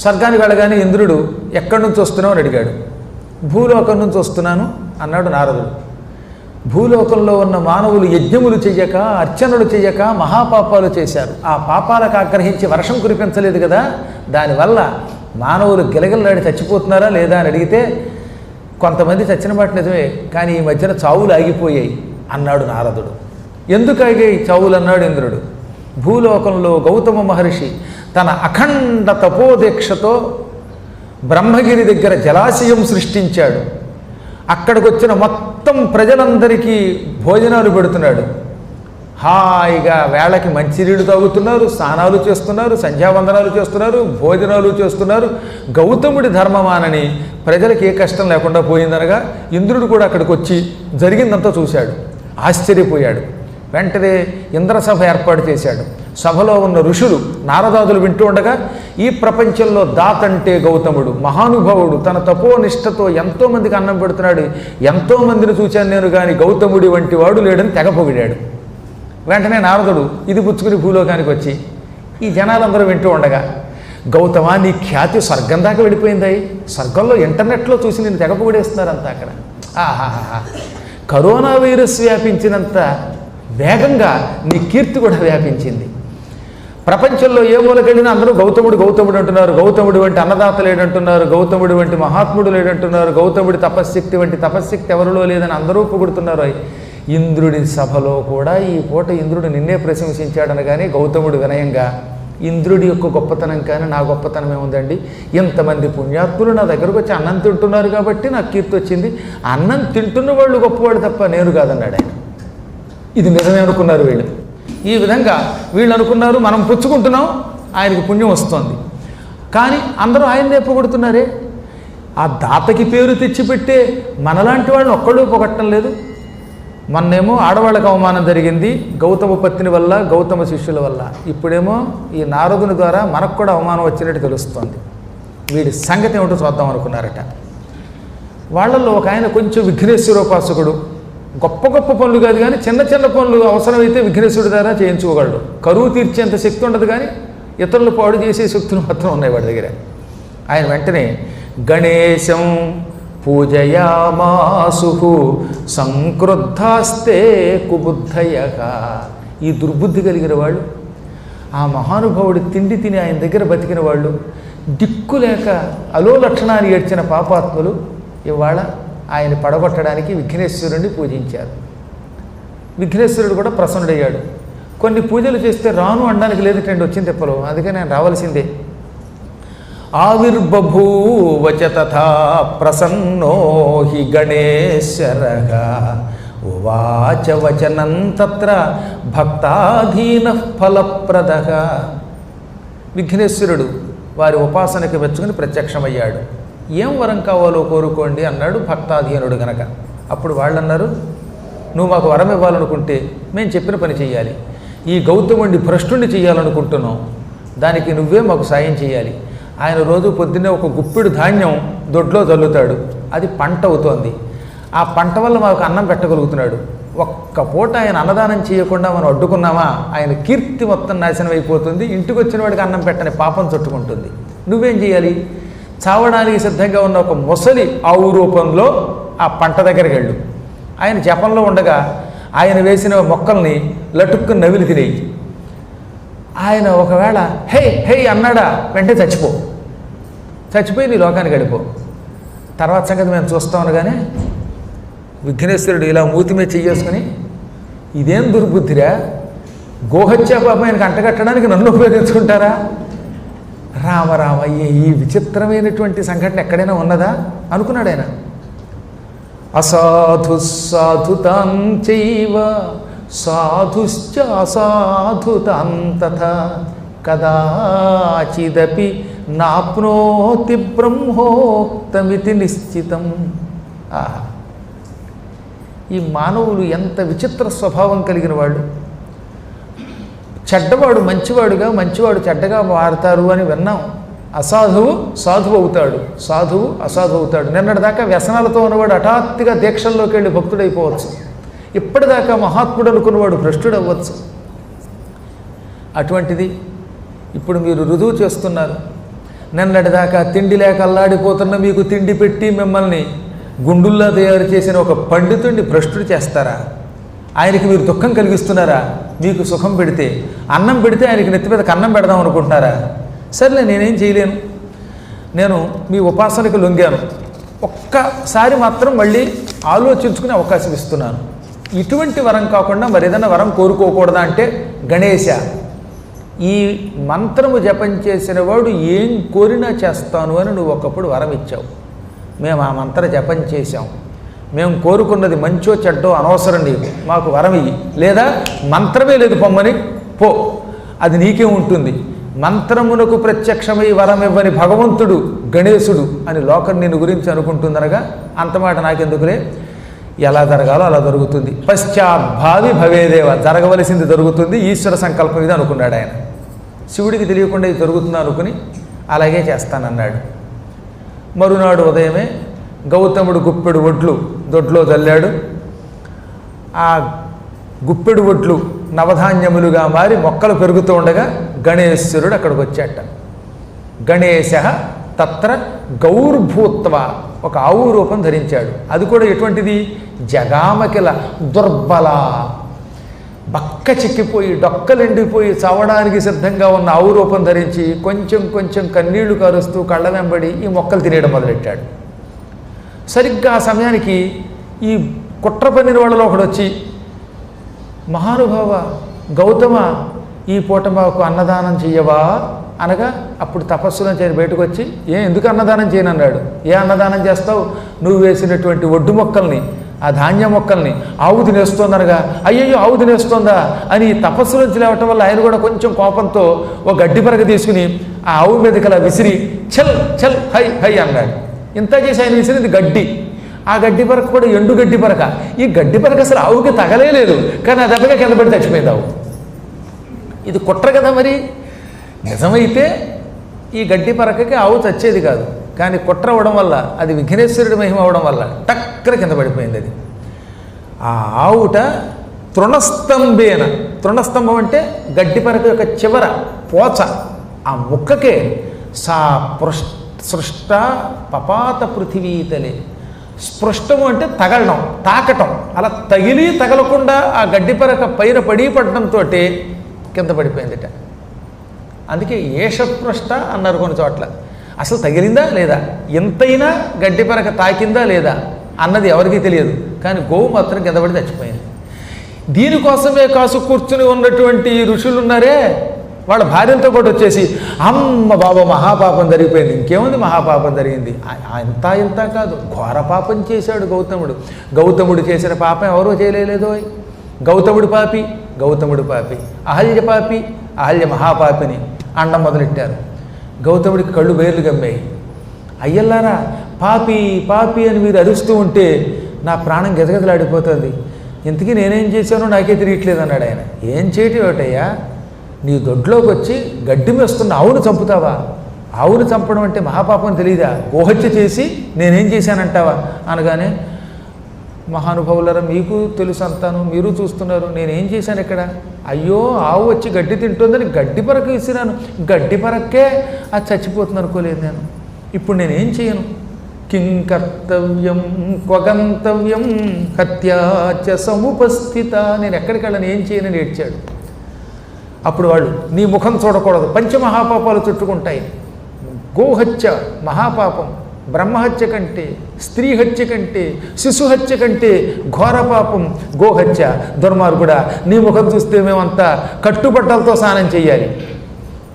స్వర్గానికి వెళ్ళగానే ఇంద్రుడు ఎక్కడి నుంచి వస్తున్నావు అని అడిగాడు. భూలోకం నుంచి వస్తున్నాను అన్నాడు నారదుడు. భూలోకంలో ఉన్న మానవులు యజ్ఞములు చెయ్యక, అర్చనలు చెయ్యక మహాపాపాలు చేశారు. ఆ పాపాలకు ఆగ్రహించి వర్షం కురిపించలేదు కదా, దానివల్ల మానవులు గిలగిల్లాడి చచ్చిపోతున్నారా లేదా అని అడిగితే కొంతమంది చచ్చిన మాట నిజమే, కానీ ఈ మధ్యన చావులు ఆగిపోయాయి అన్నాడు నారదుడు. ఎందుకు ఆగాయి చావులు అన్నాడు ఇంద్రుడు. భూలోకంలో గౌతమ మహర్షి తన అఖండ తపోదీక్షతో బ్రహ్మగిరి దగ్గర జలాశయం సృష్టించాడు. అక్కడికి వచ్చిన మొత్తం ప్రజలందరికీ భోజనాలు పెడుతున్నాడు. హాయిగా వేళకి మంచినీళ్ళు తాగుతున్నారు, స్నానాలు చేస్తున్నారు, సంధ్యావందనాలు చేస్తున్నారు, భోజనాలు చేస్తున్నారు. గౌతముడి ధర్మమానని ప్రజలకు ఏ కష్టం లేకుండా పోయిందనగా ఇంద్రుడు కూడా అక్కడికి వచ్చి జరిగిందంతా చూశాడు, ఆశ్చర్యపోయాడు. వెంటనే ఇంద్రసభ ఏర్పాటు చేశాడు. సభలో ఉన్న ఋషులు నారదాదులు వింటూ ఉండగా, ఈ ప్రపంచంలో దాతంటే గౌతముడు, మహానుభావుడు, తన తపోనిష్టతో ఎంతోమందికి అన్నం పెడుతున్నాడు, ఎంతోమందిని చూశాను నేను కానీ గౌతముడి వంటి వాడు లేడని తెగ పొగిడాడు. వెంటనే నారదుడు ఇది పుచ్చుకుని భూలోకానికి వచ్చి ఈ జనాలందరూ వింటూ ఉండగా, గౌతమ నీ ఖ్యాతి స్వర్గం దాకా వెళ్ళిపోయింది. స్వర్గంలో ఇంటర్నెట్లో చూసి నేను తెగ పొగిడేస్తున్నారంతా అక్కడ. ఆహాహా, కరోనా వైరస్ వ్యాపించినంత వేగంగా నీ కీర్తి కూడా వ్యాపించింది. ప్రపంచంలో ఏ మూలకెళ్ళినా అందరూ గౌతముడు గౌతముడు అంటున్నారు, గౌతముడి వంటి అన్నదాత లేడంటున్నారు, గౌతముడి వంటి మహాత్ముడు లేడంటున్నారు, గౌతముడి తపశ్శక్తి వంటి తపశ్శక్తి ఎవరిలో లేదని అందరూ పొగుడుతున్నారు. ఇంద్రుడి సభలో కూడా ఈ పూట ఇంద్రుడు నిన్నే ప్రశంసించాడనగానే గౌతముడు వినయంగా, ఇంద్రుడి యొక్క గొప్పతనం కానీ నా గొప్పతనం ఏముందండి, ఇంతమంది పుణ్యాత్ములు నా దగ్గరకు వచ్చి అన్నం తింటున్నారు కాబట్టి నాకు కీర్తి వచ్చింది, అన్నం తింటున్న వాళ్ళు గొప్పవాడు తప్ప నేను కాదన్నాడు ఆయన. ఇది నిజమే అనుకున్నారు వీళ్ళు. ఈ విధంగా వీళ్ళు అనుకున్నారు మనం పుచ్చుకుంటున్నాం, ఆయనకి పుణ్యం వస్తుంది. కానీ అందరూ ఆయన్నే పొగుడుతున్నారే. ఆ దాతకి పేరు తెచ్చిపెట్టే మనలాంటి వాళ్ళని ఒక్కళ్ళు పొగట్టం లేదు. మొన్నేమో ఆడవాళ్ళకి అవమానం జరిగింది గౌతమ పత్ని వల్ల, గౌతమ శిష్యుల వల్ల. ఇప్పుడేమో ఈ నారదుని ద్వారా మనకు కూడా అవమానం వచ్చినట్టు తెలుస్తోంది. వీడి సంగతి ఏమిటో చూద్దాం అనుకున్నారట. వాళ్ళల్లో ఒక ఆయన కొంచెం విఘ్నేశ్వరోపాసకుడు. గొప్ప గొప్ప పనులు కాదు కానీ చిన్న చిన్న పనులు అవసరమైతే విఘ్నేశ్వరుడి ద్వారా చేయించుకోగలడు. కరువు తీర్చేంత శక్తి ఉండదు కానీ ఇతరులు పాడు చేసే శక్తులు మాత్రం ఉన్నాయి వాడి దగ్గర. ఆయన వెంటనే గణేశం పూజయామాసు సంక్రుద్ధాస్తే కుబుద్ధయక. ఈ దుర్బుద్ధి కలిగిన వాళ్ళు, ఆ మహానుభావుడి తిండి తిని ఆయన దగ్గర బతికిన వాళ్ళు, దిక్కు లేక అలో లక్షణాన్ని ఏడ్చిన పాపాత్ములు ఇవాళ ఆయన పడగొట్టడానికి విఘ్నేశ్వరుణ్ణి పూజించారు. విఘ్నేశ్వరుడు కూడా ప్రసన్నుడయ్యాడు. కొన్ని పూజలు చేస్తే రాను అనడానికి లేదుటండి, వచ్చింది తెప్పలో, అందుకే నేను రావాల్సిందే. ఆవిర్బభూవచ తథా ప్రసన్నో హి గణేశ్వరగా ఉవాచ వచనం తత్ర భక్తాధీన ఫలప్రదగా. విఘ్నేశ్వరుడు వారి ఉపాసనకి మెచ్చుకుని ప్రత్యక్షమయ్యాడు. ఏం వరం కావాలో కోరుకోండి అన్నాడు భక్తాధీనుడు గనక. అప్పుడు వాళ్ళు అన్నారు, నువ్వు మాకు వరం ఇవ్వాలనుకుంటే మేము చెప్పిన పని చేయాలి. ఈ గౌతముడిని భ్రష్టుని చేయాలనుకుంటున్నాం, దానికి నువ్వే మాకు సాయం చేయాలి. ఆయన రోజు పొద్దున్నే ఒక గుప్పిడు ధాన్యం దొడ్లో చల్లుతాడు, అది పంట అవుతోంది. ఆ పంట వల్ల మాకు అన్నం పెట్టగలుగుతున్నాడు. ఒక్క పూట ఆయన అన్నదానం చేయకుండా మనం అడ్డుకున్నామా ఆయన కీర్తి మొత్తం నాశనం అయిపోతుంది, ఇంటికి వచ్చిన వాడికి అన్నం పెట్టని పాపం చుట్టుకుంటుంది. నువ్వేం చేయాలి, చావడానికి సిద్ధంగా ఉన్న ఒక ముసలి ఆవు రూపంలో ఆ పంట దగ్గరికి వెళ్ళు. ఆయన జపంలో ఉండగా ఆయన వేసిన మొక్కల్ని లటుక్కుని నవిలి తినేయి. ఆయన ఒకవేళ హే హే అన్నాడా వెంటనే చచ్చిపోయి నీ లోకానికి వెళ్ళిపో, తర్వాత సంగతి మేము చూస్తాం అనగానే విఘ్నేశ్వరుడు ఇలా మూతి మీద చెయ్యేసుకుని, ఇదేం దుర్బుద్ధిరా, గోహత్యా పాపం ఆయనకు అంటగట్టడానికి నన్ను ఉపయోగించుకుంటారా, రామరామ ఈ విచిత్రమైనటువంటి సంఘటన ఎక్కడైనా ఉన్నదా అనుకున్నాడు ఆయన. అసాధు సాధుతాం చైవ సాధుశ్చ అసాధుతాం తథా కదాచిదపి నాప్నోతి బ్రహ్మోక్తమితి నిశ్చితం. ఈ మానవులు ఎంత విచిత్ర స్వభావం కలిగిన వాళ్ళు. చెడ్డవాడు మంచివాడుగా, మంచివాడు చెడ్డగా మారుతారు అని విన్నాం. అసాధువు సాధువు అవుతాడు, సాధువు అసాధువు అవుతాడు. నిన్నటిదాకా వ్యసనాలతో ఉన్నవాడు హఠాత్తుగా దీక్షల్లోకి వెళ్ళి భక్తుడైపోవచ్చు. ఇప్పటిదాకా మహాత్ముడు అనుకున్నవాడు భ్రష్టుడు అవ్వచ్చు. అటువంటిది ఇప్పుడు మీరు రుజువు చేస్తున్నారు. నిన్నటిదాకా తిండి లేక అల్లాడిపోతున్న మీకు తిండి పెట్టి మిమ్మల్ని గుండుల్లా తయారు చేసిన ఒక పండితుడిని భ్రష్టుడు చేస్తారా? ఆయనకి మీరు దుఃఖం కలిగిస్తున్నారా? మీకు సుఖం పెడితే, అన్నం పెడితే ఆయనకి నెత్తి మీద కన్నం పెడదాం అనుకుంటున్నారా? సర్లే, నేనేం చేయలేను, నేను మీ ఉపాసనకు లొంగాను, ఒక్కసారి మాత్రం మళ్ళీ ఆలోచించుకునే అవకాశం ఇస్తున్నాను. ఇటువంటి వరం కాకుండా మరి ఏదైనా వరం కోరుకోకూడదా అంటే, గణేశ, ఈ మంత్రము జపం చేసిన వాడు ఏం కోరినా చేస్తాను అని నువ్వు ఒకప్పుడు వరం ఇచ్చావు. మేము ఆ మంత్ర జపం చేశాం. మేము కోరుకున్నది మంచో చెడ్డో అనవసరం, నీకు మాకు వరం ఇయ్యి, లేదా మంత్రమే లేదు పొమ్మని పో, అది నీకే ఉంటుంది. మంత్రమునకు ప్రత్యక్షమై వరం ఇవ్వని భగవంతుడు గణేశుడు అని లోకం నిన్ను గురించి అనుకుంటుందనగా అంతమాట నాకెందుకులే, ఎలా జరగాలో అలా జరుగుతుంది. పశ్చాద్భావి భవేదేవ, జరగవలసింది జరుగుతుంది, ఈశ్వర సంకల్పం ఇది అనుకున్నాడు ఆయన. శివుడికి తెలియకుండా ఇది జరుగుతుంది అనుకుని అలాగే చేస్తానన్నాడు. మరునాడు ఉదయమే గౌతముడు గుప్పెడు ఒడ్లు దొడ్లో చల్లాడు. ఆ గుప్పెడు ఒడ్లు నవధాన్యములుగా మారి మొక్కలు పెరుగుతూ ఉండగా గణేశ్వరుడు అక్కడికి వచ్చాట. గణేశ తత్ర గౌర్భూత్వ, ఒక ఆవు రూపం ధరించాడు. అది కూడా ఎటువంటిది? జగామకిల దుర్బల, బక్క చిక్కిపోయి డొక్కలెండిపోయి చావడానికి సిద్ధంగా ఉన్న ఆవు రూపం ధరించి కొంచెం కొంచెం కన్నీళ్లు కారుస్తూ కళ్ళ వెంబడి ఈ మొక్కలు తినేయడం మొదలెట్టాడు. సరిగ్గా ఆ సమయానికి ఈ కుట్ర పన్నిన వాళ్ళలో ఒకడు వచ్చి, మహానుభావ గౌతమ, ఈ పూట మాకు అన్నదానం చెయ్యవా అనగా, అప్పుడు తపస్సులో చేరి బయటకు వచ్చి, ఎందుకు అన్నదానం చేయనన్నాడు. ఏ అన్నదానం చేస్తావు? నువ్వు వేసినటువంటి ఒడ్డు మొక్కల్ని, ఆ ధాన్య మొక్కల్ని ఆవు తినేస్తోందనగా, అయ్యయ్యో ఆవు తినేస్తోందా అని తపస్సు నుంచి లేవటం వల్ల ఆయన కూడా కొంచెం కోపంతో ఒక గడ్డి పరక తీసుకుని ఆ ఆవు మీదకి అలా విసిరి చల్ చల్ హై హై అన్నాడు. ఇంత చేసి ఆయన విసిరింది గడ్డి. ఆ గడ్డి పరక కూడా ఎండు గడ్డి పరక. ఈ గడ్డి పరక అసలు ఆవుకి తగలేదు, కానీ ఆ దెబ్బగా కింద పడి చచ్చిపోయింది ఆవు. ఇది కుట్ర కదా మరి. నిజమైతే ఈ గడ్డి పరకకి ఆవు చచ్చేది కాదు, కానీ కుట్ర అవ్వడం వల్ల, అది విఘ్నేశ్వరుడి మహిమ అవ్వడం వల్ల టక్కన కింద పడిపోయింది అది. ఆ ఆవుట తృణస్తంభేన, తృణస్తంభం అంటే గడ్డి పరక యొక్క చివర పోచ, ఆ ముక్కకే సా సృష్ట పపాత పృథివీతలే. స్పృష్టము అంటే తగలడం, తాకటం, అలా తగిలి తగలకుండా ఆ గడ్డి పరక పైన పడడంతో కింద పడిపోయిందిట. అందుకే ఏషపృష్ట అన్నారు కొన్ని చోట్ల. అసలు తగిలిందా లేదా, ఎంతైనా గడ్డి పరక తాకిందా లేదా అన్నది ఎవరికీ తెలియదు, కానీ గోవు మాత్రం కింద పడి చచ్చిపోయింది. దీనికోసమే కాసు కూర్చుని ఉన్నటువంటి ఋషులు ఉన్నారే, వాళ్ళ భార్యలతో పాటు వచ్చేసి, అమ్మ బాబా మహాపాపం జరిగిపోయింది. ఇంకేముంది, మహాపాపం జరిగింది. ఇంత ఇంత కాదు, ఘోర పాపం చేశాడు గౌతముడు. గౌతముడు చేసిన పాపం ఎవరో చేయలేదో. గౌతముడు పాపి, గౌతముడు పాపి, అహల్య పాపి, అహల్య మహాపాపిని అండం మొదలెట్టారు. గౌతముడికి కళ్ళు బయర్లు గమ్మాయి. అయ్యల్లారా, పాపి పాపి అని మీరు అరుస్తూ ఉంటే నా ప్రాణం గజగజలాడిపోతుంది. ఇంతకీ నేనేం చేశానో నాకే తిరిగట్లేదు అన్నాడు ఆయన. ఏం చేయటం ఏమిటయ్యా, నీ దొడ్లోకి వచ్చి గడ్డి మేస్తున్న ఆవును చంపుతావా? ఆవును చంపడం అంటే మహాపాపం తెలియదా? గోహత్య చేసి నేనేం చేశానంటావా అనగానే, మహానుభావులరా, మీకు తెలుసు అంతాను, మీరు చూస్తున్నారు, నేనేం చేశాను ఇక్కడ? అయ్యో, ఆవు వచ్చి గడ్డి తింటుందని గడ్డి పరక ఇసిరాను. గడ్డి పరక్కే అది చచ్చిపోతుంది అనుకోలేదు నేను. ఇప్పుడు నేనేం చేయను? కిం కర్తవ్యం క్వగంతవ్యం హత్యాచ సముపస్థిత, నేను ఎక్కడికి వెళ్ళను, ఏం చేయనని ఏడ్చాడు. అప్పుడు వాళ్ళు, నీ ముఖం చూడకూడదు, పంచమహాపాపాలు చుట్టుకుంటాయి. గోహత్య మహాపాపం, బ్రహ్మహత్య కంటే, స్త్రీ హత్య కంటే, శిశుహత్య కంటే ఘోర పాపం గోహత్య. దుర్మార్గుడా, నీ ముఖం చూస్తే మేమంతా కట్టుబట్టలతో స్నానం చేయాలి,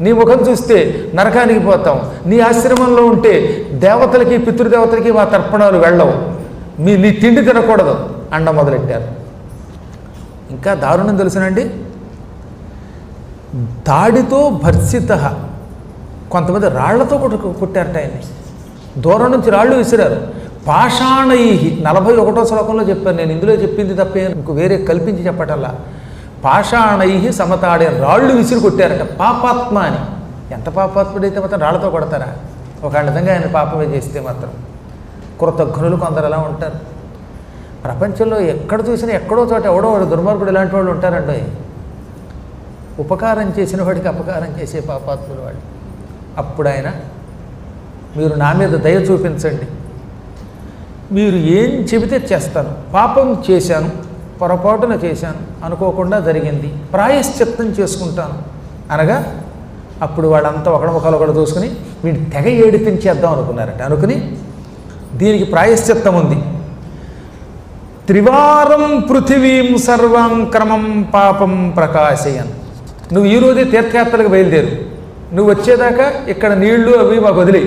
నీ ముఖం చూస్తే నరకానికి పోతాం, నీ ఆశ్రమంలో ఉంటే దేవతలకి పితృదేవతలకి మా తర్పణాలు వెళ్ళవు, నీ తిండి తినకూడదు అండ మొదలెట్టారు. ఇంకా దారుణం తెలుసునండి, తాడితో భర్సిత, కొంతమంది రాళ్లతో కొట్టారట ఆయన్ని. దూరం నుంచి రాళ్ళు విసిరారు. పాషాణై, 41వ శ్లోకంలో చెప్పాను నేను, ఇందులో చెప్పింది తప్పే ఇంకో వేరే కల్పించి చెప్పటల్లా. పాషాణై సమతాడే రాళ్ళు విసిరి కొట్టారట పాపాత్మ అని. ఎంత పాపాత్ముడైతే మాత్రం రాళ్లతో కొడతారా? ఒక విధంగా ఆయన పాపమే చేస్తే మాత్రం. కృతజ్ఞులు కొందరు అలా ఉంటారు. ప్రపంచంలో ఎక్కడ చూసినా ఎక్కడో చోట ఎవడో వాడు దుర్మార్గుడు ఇలాంటి వాళ్ళు ఉంటారండి. ఉపకారం చేసిన వాడికి అపకారం చేసే పాపాత్ములు వాళ్ళు. అప్పుడు ఆయన, మీరు నా మీద దయ చూపించండి, మీరు ఏం చెబితే చేస్తాను, పాపం చేశాను, పొరపాటున చేశాను, అనుకోకుండా జరిగింది, ప్రాయశ్చిత్తం చేసుకుంటాను అనగా అప్పుడు వాళ్ళంతా ఒకడు చూసుకుని వీడిని తెగ ఏడిపించేద్దాం అనుకున్నారట. అనుకుని దీనికి ప్రాయశ్చిత్తం ఉంది. త్రివారం పృథివీం సర్వం క్రమం పాపం ప్రకాశయన్. నువ్వు ఈరోజే తీర్థయాత్రలకు బయలుదేరు. నువ్వు వచ్చేదాకా ఇక్కడ నీళ్లు అవి మాకు వదిలి,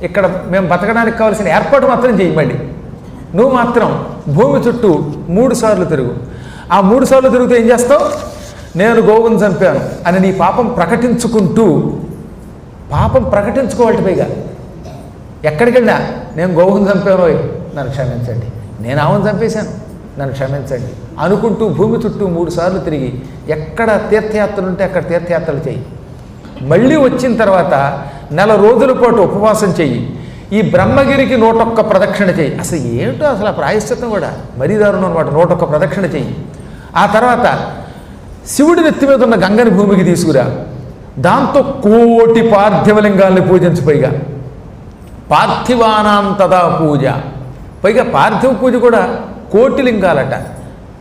ఇక్కడ మేము బతకడానికి కావాల్సిన ఏర్పాటు మాత్రం చేయి. మళ్ళీ నువ్వు మాత్రం భూమి చుట్టూ 3 సార్లు తిరుగు. ఆ 3 సార్లు తిరుగుతూ ఏం చేస్తావు? నేను గోవును చంపాను అని నీ పాపం ప్రకటించుకుంటూ, పాపం ప్రకటించుకోవాలి. పైగా ఎక్కడికి వెళ్ళినా నేను గోవును చంపాను, నన్ను క్షమించండి, నేను ఆవును చంపేశాను, నన్ను క్షమించండి అనుకుంటూ భూమి చుట్టూ 3 సార్లు తిరిగి ఎక్కడ తీర్థయాత్రలు ఉంటే అక్కడ తీర్థయాత్రలు చెయ్యి. మళ్ళీ వచ్చిన తర్వాత 4 రోజుల పాటు ఉపవాసం చెయ్యి. ఈ బ్రహ్మగిరికి 101 ప్రదక్షిణ చెయ్యి. అసలు ఏమిటో అసలు ఆ ప్రాయశ్చిత్తం కూడా మరీ దారుణం అనమాట. 101 ప్రదక్షిణ చెయ్యి. ఆ తర్వాత శివుడి నెత్తి మీద ఉన్న గంగని భూమికి తీసుకురా. దాంతో 1,000,000 పార్థివలింగాల్ని పూజించు. పైగా పార్థివానాంతదా పూజ. పైగా పార్థివ పూజ కూడా 1,000,000 లింగాలట.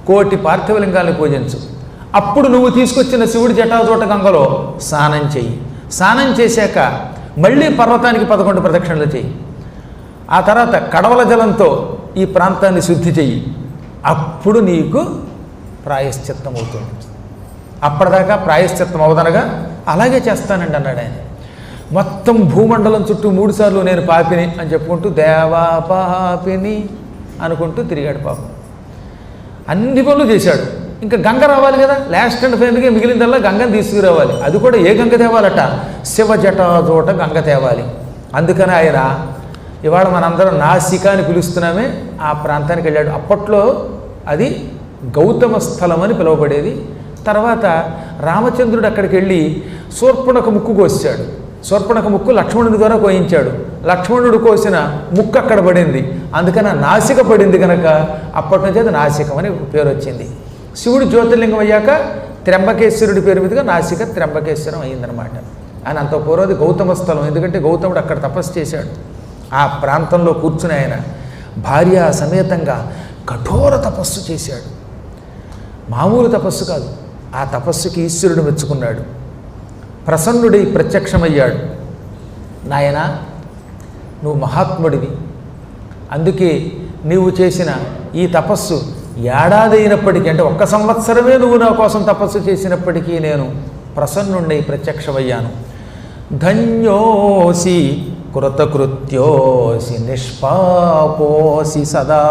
1,000,000 పార్థివలింగాల్ని పూజించు. అప్పుడు నువ్వు తీసుకొచ్చిన శివుడి జటాజోట గంగలో స్నానం చెయ్యి. స్నానం చేశాక మళ్ళీ పర్వతానికి 11 ప్రదక్షిణలు చెయ్యి. ఆ తర్వాత కడవల జలంతో ఈ ప్రాంతాన్ని శుద్ధి చెయ్యి. అప్పుడు నీకు ప్రాయశ్చిత్తం అవుతుంది. అప్పటిదాకా ప్రాయశ్చిత్తం అవదనగా అలాగే చేస్తానండి అన్నాడు ఆయన. మొత్తం భూమండలం చుట్టూ 3 సార్లు నేను పాపిని అని చెప్పుకుంటూ దేవా పాపిని అనుకుంటూ తిరిగాడు. పాపం అన్ని పనులు చేశాడు. ఇంకా గంగ రావాలి కదా, లాస్ట్ అండ్ ఫైనల్గా మిగిలిందల్లా గంగను తీసుకురావాలి. అది కూడా ఏ గంగ తేవాలట? శివ జటాజోట గంగ తేవాలి. అందుకని ఆయన ఇవాళ మనందరం నాసిక అని పిలుస్తున్నామే ఆ ప్రాంతానికి వెళ్ళాడు. అప్పట్లో అది గౌతమ స్థలం అని పిలువబడేది. తర్వాత రామచంద్రుడు అక్కడికి వెళ్ళి శూర్పణఖ ముక్కు కోసాడు. శూర్పణఖ ముక్కు లక్ష్మణుడి ద్వారా కోయించాడు. లక్ష్మణుడు కోసిన ముక్కు అక్కడ పడింది. అందుకని నాసిక పడింది కనుక అప్పటి నుంచి అది నాసికం అని పేరు వచ్చింది. శివుడు జ్యోతిర్లింగం అయ్యాక త్ర్యంబకేశ్వరుడి పేరు మీదుగా నాసిక త్ర్యంబకేశ్వరం అయిందనమాట. ఆయన అంత పూర్వది గౌతమ స్థలం. ఎందుకంటే గౌతముడు అక్కడ తపస్సు చేశాడు. ఆ ప్రాంతంలో కూర్చుని ఆయన భార్య సమేతంగా కఠోర తపస్సు చేశాడు. మామూలు తపస్సు కాదు. ఆ తపస్సుకి ఈశ్వరుడు మెచ్చుకున్నాడు. ప్రసన్నుడై ప్రత్యక్షమయ్యాడు. నాయనా, నువ్వు మహాత్ముడివి. అందుకే నీవు చేసిన ఈ తపస్సు ఏడాది అయినప్పటికీ, అంటే 1 సంవత్సరమే నువ్వు నా కోసం తపస్సు చేసినప్పటికీ నేను ప్రసన్నుడై ప్రత్యక్షమయ్యాను. ధన్యోసి కృతకృత్యోసి నిష్పాపోసి సదా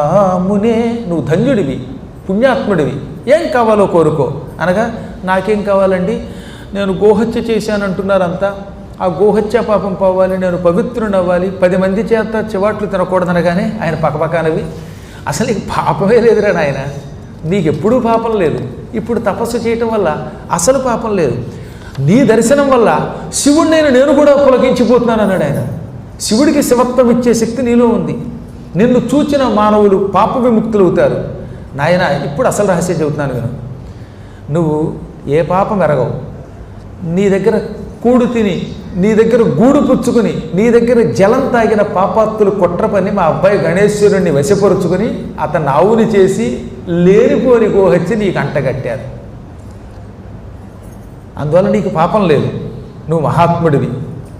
మునే. నువ్వు ధన్యుడివి, పుణ్యాత్ముడివి. ఏం కావాలో కోరుకో అనగా, నాకేం కావాలండి, నేను గోహత్య చేశానంటున్నారంతా, ఆ గోహత్య పాపం పోవాలి, నేను పవిత్రుని అవ్వాలి, 10 మంది చేత చివాట్లు తినకూడదనగానే ఆయన పక్కపక్కనవి. అసలు నీకు పాపమే లేదురా నాయన, నీకెప్పుడూ పాపం లేదు. ఇప్పుడు తపస్సు చేయటం వల్ల అసలు పాపం లేదు. నీ దర్శనం వల్ల శివుడిని నేను కూడా పులకించిపోతున్నాను అన్నాడు ఆయన. శివుడికి శివత్వం ఇచ్చే శక్తి నీలో ఉంది. నిన్ను చూచిన మానవులు పాప విముక్తులు అవుతారు. నాయన, ఇప్పుడు అసలు రహస్యం చెబుతున్నాను విను. నువ్వు ఏ పాపం ఎరగవు. నీ దగ్గర కూడు తిని, నీ దగ్గర గూడు పుచ్చుకుని, నీ దగ్గర జలం తాగిన పాపాత్తులు కుట్ర పని మా అబ్బాయి గణేశ్వరుణ్ణి వశపరుచుకుని అతను ఆవుని చేసి లేనిపోని గోహత్య నీకు అంటగట్టారు. అందువల్ల నీకు పాపం లేదు, నువ్వు మహాత్ముడివి.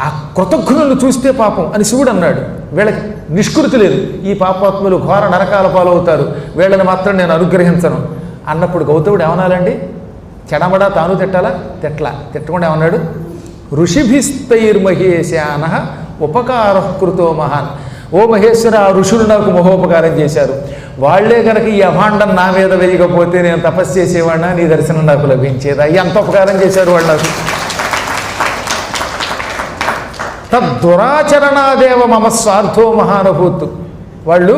ఆ కృతజ్ఞులను చూస్తే పాపం అని శివుడు అన్నాడు. వీళ్ళకి నిష్కృతి లేదు, ఈ పాపాత్ములు ఘోర నరకాల పాలవుతారు, వీళ్ళని మాత్రం నేను అనుగ్రహించను అన్నప్పుడు గౌతముడు ఏమనాలండి? చెడమడా తాను తిట్టాలా? తిట్టకుండా ఏమన్నాడు? ఋషిభిస్తైర్మహేశాన ఉపకార కృతో మహాన్. ఓ మహేశ్వర, ఆ ఋషులు నాకు మహోపకారం చేశారు. వాళ్లే కనుక ఈ అభాండం నా మీద వేయకపోతే నేను తపస్సు చేసేవాడినా, నీ దర్శనం నాకు లభించేదా? ఎంత ఉపకారం చేశారు వాళ్ళు నాకు. తద్దురాచరణాదేవ మమ స్వార్థో మహానుభూతు. వాళ్ళు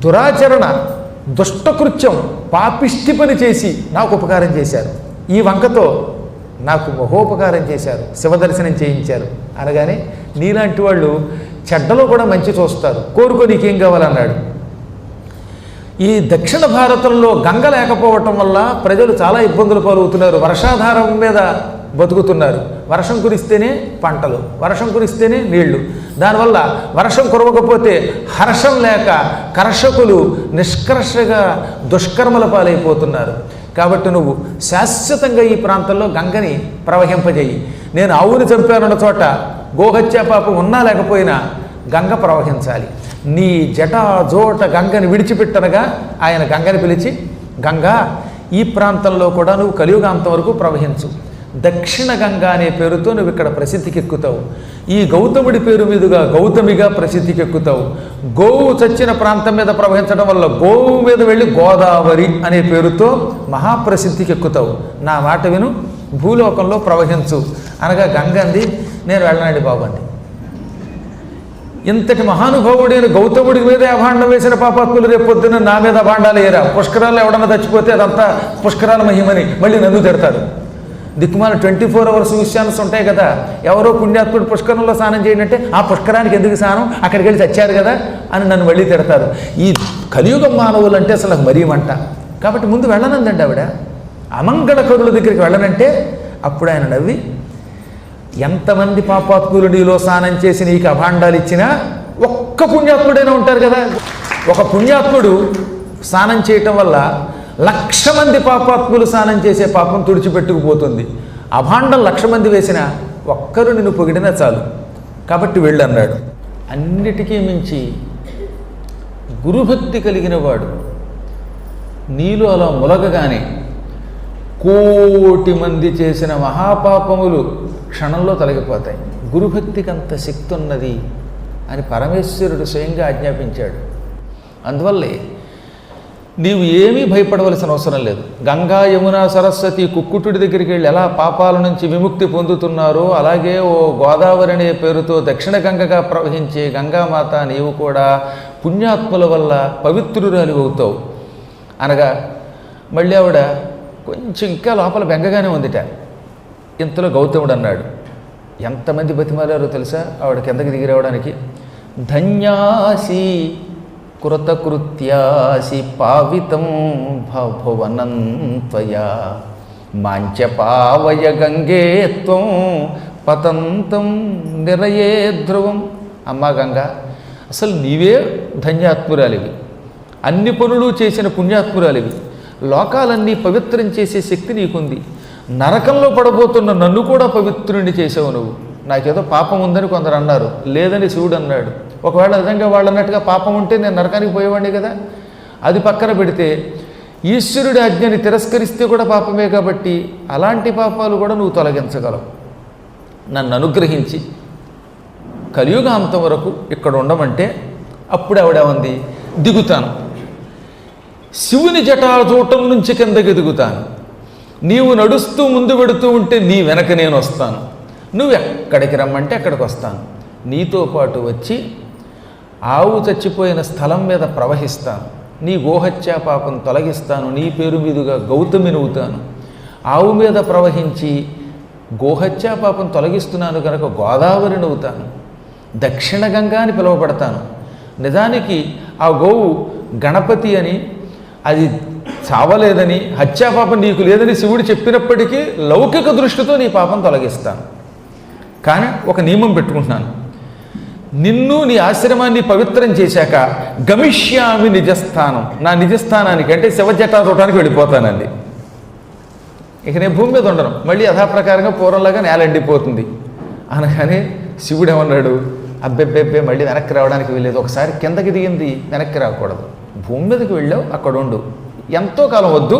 దురాచరణ, దుష్టకృత్యం పాపిష్టి పని చేసి నాకు ఉపకారం చేశారు, ఈ వంకతో నాకు మహోపకారం చేశారు, శివదర్శనం చేయించారు అనగానే నీలాంటి వాళ్ళు చెడ్డలో కూడా మంచి చూస్తారు, కోరుకో నీకేం కావాలన్నాడు. ఈ దక్షిణ భారతంలో గంగ లేకపోవటం వల్ల ప్రజలు చాలా ఇబ్బందులు పాలవుతున్నారు. వర్షాధారం మీద బతుకుతున్నారు. వర్షం కురిస్తేనే పంటలు, వర్షం కురిస్తేనే నీళ్లు. దానివల్ల వర్షం కురవకపోతే హర్షం లేక కర్షకులు నిష్కర్షగా దుష్కర్మల పాలైపోతున్నారు. కాబట్టి నువ్వు శాశ్వతంగా ఈ ప్రాంతంలో గంగని ప్రవహింపజేయి. నేను ఆవుని చంపానన్న చోట గోహత్యా పాపం ఉన్నా లేకపోయినా గంగ ప్రవహించాలి. నీ జటాజోట గంగని విడిచిపెట్టనగా ఆయన గంగని పిలిచి, గంగా ఈ ప్రాంతంలో కూడా నువ్వు కలియుగాంతం వరకు ప్రవహించు, దక్షిణ గంగా అనే పేరుతో నువ్వు ఇక్కడ ప్రసిద్ధికెక్కుతావు, ఈ గౌతముడి పేరు మీదుగా గౌతమిగా ప్రసిద్ధికెక్కుతావు, గోవు చచ్చిన ప్రాంతం మీద ప్రవహించడం వల్ల గోవు మీద వెళ్ళి గోదావరి అనే పేరుతో మహాప్రసిద్ధికెక్కుతావు, నా మాట విను, భూలోకంలో ప్రవహించు అనగా గంగ అంది, నేను వెళ్ళనండి బాబు అండి. ఇంతటి మహానుభావుడైన గౌతముడి మీద అభాండం వేసిన పాపాత్ములు రేపు పొద్దున్న నా మీద అభాండాలు వేయరా, పుష్కరాలు ఎవడన్నా చచ్చిపోతే అదంతా పుష్కరాల మహిమని మళ్ళీ నన్ను తిడతారు. దిక్కుమాల 24 hours విషయాన్స్ ఉంటాయి కదా, ఎవరో పుణ్యాత్ముడు పుష్కరంలో స్నానం చేయండి, ఆ పుష్కరానికి ఎందుకు స్నానం, అక్కడికి వెళ్ళి చచ్చారు కదా అని నన్ను మళ్ళీ తిడతారు. ఈ కలియుగం మానవులు అంటే అసలు నాకు మరీ మంట. కాబట్టి ముందు వెళ్ళనందండి ఆవిడ, అమంగళకరుల దగ్గరికి వెళ్ళనంటే అప్పుడు ఆయన నవ్వి, ఎంతమంది పాపాత్ములు నీలో స్నానం చేసి నీకు అభాండాలు ఇచ్చినా ఒక్క పుణ్యాత్ముడైనా ఉంటారు కదా. ఒక పుణ్యాత్ముడు స్నానం చేయటం వల్ల 1,00,000 మంది పాపాత్ములు స్నానం చేసే పాపం తుడిచిపెట్టుకుపోతుంది. అభాండం 1,00,000 మంది వేసినా ఒక్కరు నిన్ను పొగిడినా చాలు. కాబట్టి వెళ్ళన్నాడు. అన్నిటికీ మించి గురుభక్తి కలిగిన వాడు నీలో అలా ములగగానే 1,00,00,000 మంది చేసిన మహాపాపములు క్షణంలో తొలగిపోతాయి. గురుభక్తికి అంత శక్తి ఉన్నది అని పరమేశ్వరుడు స్వయంగా ఆజ్ఞాపించాడు. అందువల్లే నీవు ఏమీ భయపడవలసిన అవసరం లేదు. గంగా యమున సరస్వతి కుక్కుటుడి దగ్గరికి వెళ్ళి ఎలా పాపాల నుంచి విముక్తి పొందుతున్నారో అలాగే ఓ గోదావరి అనే పేరుతో దక్షిణ గంగగా ప్రవహించే గంగామాత నీవు కూడా పుణ్యాత్ముల వల్ల పవిత్రురాలి అవుతావు అనగా మళ్ళీ ఆవిడ కొంచెం ఇంకా లోపల బెంగగానే ఉందిట. ఇంతలో గౌతముడు అన్నాడు, ఎంతమంది బతిమాలారో తెలుసా ఆవిడ కిందకి దిగి రావడానికి. ధన్యాసి కృతకృత్యాసి పావితం భువనంత్వయా మాంచ పావయ గంగే త్వం పతంతం నిరయే ధ్రువం. అమ్మా గంగా, అసలు నీవే ధన్యాత్మురాలివి, అన్ని పనులు చేసిన పుణ్యాత్మురాలివి, లోకాలన్నీ పవిత్రం చేసే శక్తి నీకుంది. నరకంలో పడబోతున్న నన్ను కూడా పవిత్రుణ్ణి చేసావు నువ్వు. నాకేదో పాపం ఉందని కొందరు అన్నారు, లేదని శివుడు అన్నాడు. ఒకవేళ నిజంగా వాళ్ళు అన్నట్టుగా పాపం ఉంటే నేను నరకానికి పోయేవాడిని కదా. అది పక్కన పెడితే ఈశ్వరుడి ఆజ్ఞని తిరస్కరిస్తే కూడా పాపమే. కాబట్టి అలాంటి పాపాలు కూడా నువ్వు తొలగించగలవు. నన్ను అనుగ్రహించి కలియుగాంతం వరకు ఇక్కడ ఉండమంటే అప్పుడు ఆవిడేమంది, దిగుతాను, శివుని జటాజూటం నుంచి కిందకి దిగుతాను, నీవు నడుస్తూ ముందు పెడుతూ ఉంటే నీ వెనక నేను వస్తాను, నువ్వు ఎక్కడికి రమ్మంటే అక్కడికి వస్తాను, నీతో పాటు వచ్చి ఆవు చచ్చిపోయిన స్థలం మీద ప్రవహిస్తాను, నీ గోహత్యా పాపం తొలగిస్తాను, నీ పేరు మీదుగా గౌతమినవుతాను, ఆవు మీద ప్రవహించి గోహత్యా పాపం తొలగిస్తున్నాను కనుక గోదావరినవుతాను, దక్షిణ గంగా అని పిలువబడతాను. నిజానికి ఆ గోవు గణపతి అని, అది చావలేదని, హత్యాపాపం నీకు లేదని శివుడు చెప్పినప్పటికీ లౌకిక దృష్టితో నీ పాపం తొలగిస్తాను. కానీ ఒక నియమం పెట్టుకుంటున్నాను, నిన్ను నీ ఆశ్రమాన్ని పవిత్రం చేశాక గమిష్యామి నిజస్థానం, నా నిజస్థానానికి అంటే శివజటాతోటానికి వెళ్ళిపోతానండి. ఇక నేను భూమి మీద ఉండను, మళ్ళీ యథాప్రకారంగా పూర్వంలాగా నేల ఎండిపోతుంది అనగానే శివుడు ఏమన్నాడు, అబ్బెబ్బెబ్బే మళ్ళీ వెనక్కి రావడానికి వెళ్ళేది, ఒకసారి కిందకి దిగింది వెనక్కి రాకూడదు, భూమి మీదకి వెళ్ళావు అక్కడ ఉండు, ఎంతో కాలం వద్దు,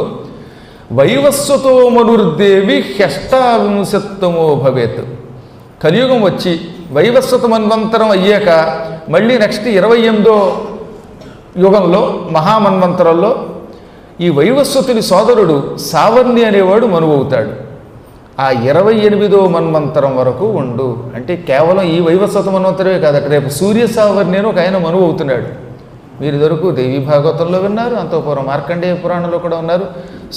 వైవస్వతో మనుర్దేవి హ్యష్టావింశత్తమో భవేత్. కలియుగం వచ్చి వైవస్వత మన్వంతరం అయ్యాక మళ్ళీ నెక్స్ట్ 28వ యుగంలో మహామన్వంతరంలో ఈ వైవస్వతుని సోదరుడు సావర్ణి అనేవాడు మనువు అవుతాడు. ఆ 28వ మన్వంతరం వరకు ఉండు అంటే కేవలం ఈ వైవస్వత మన్వంతరమే కాదట, రేపు సూర్య సావర్ణి అని ఒక ఆయన మనువు అవుతున్నాడు. మీరు ఇదివరకు దేవీ భాగవతంలో విన్నారు, అంతఃపురం మార్కండేయ పురాణంలో కూడా ఉన్నారు.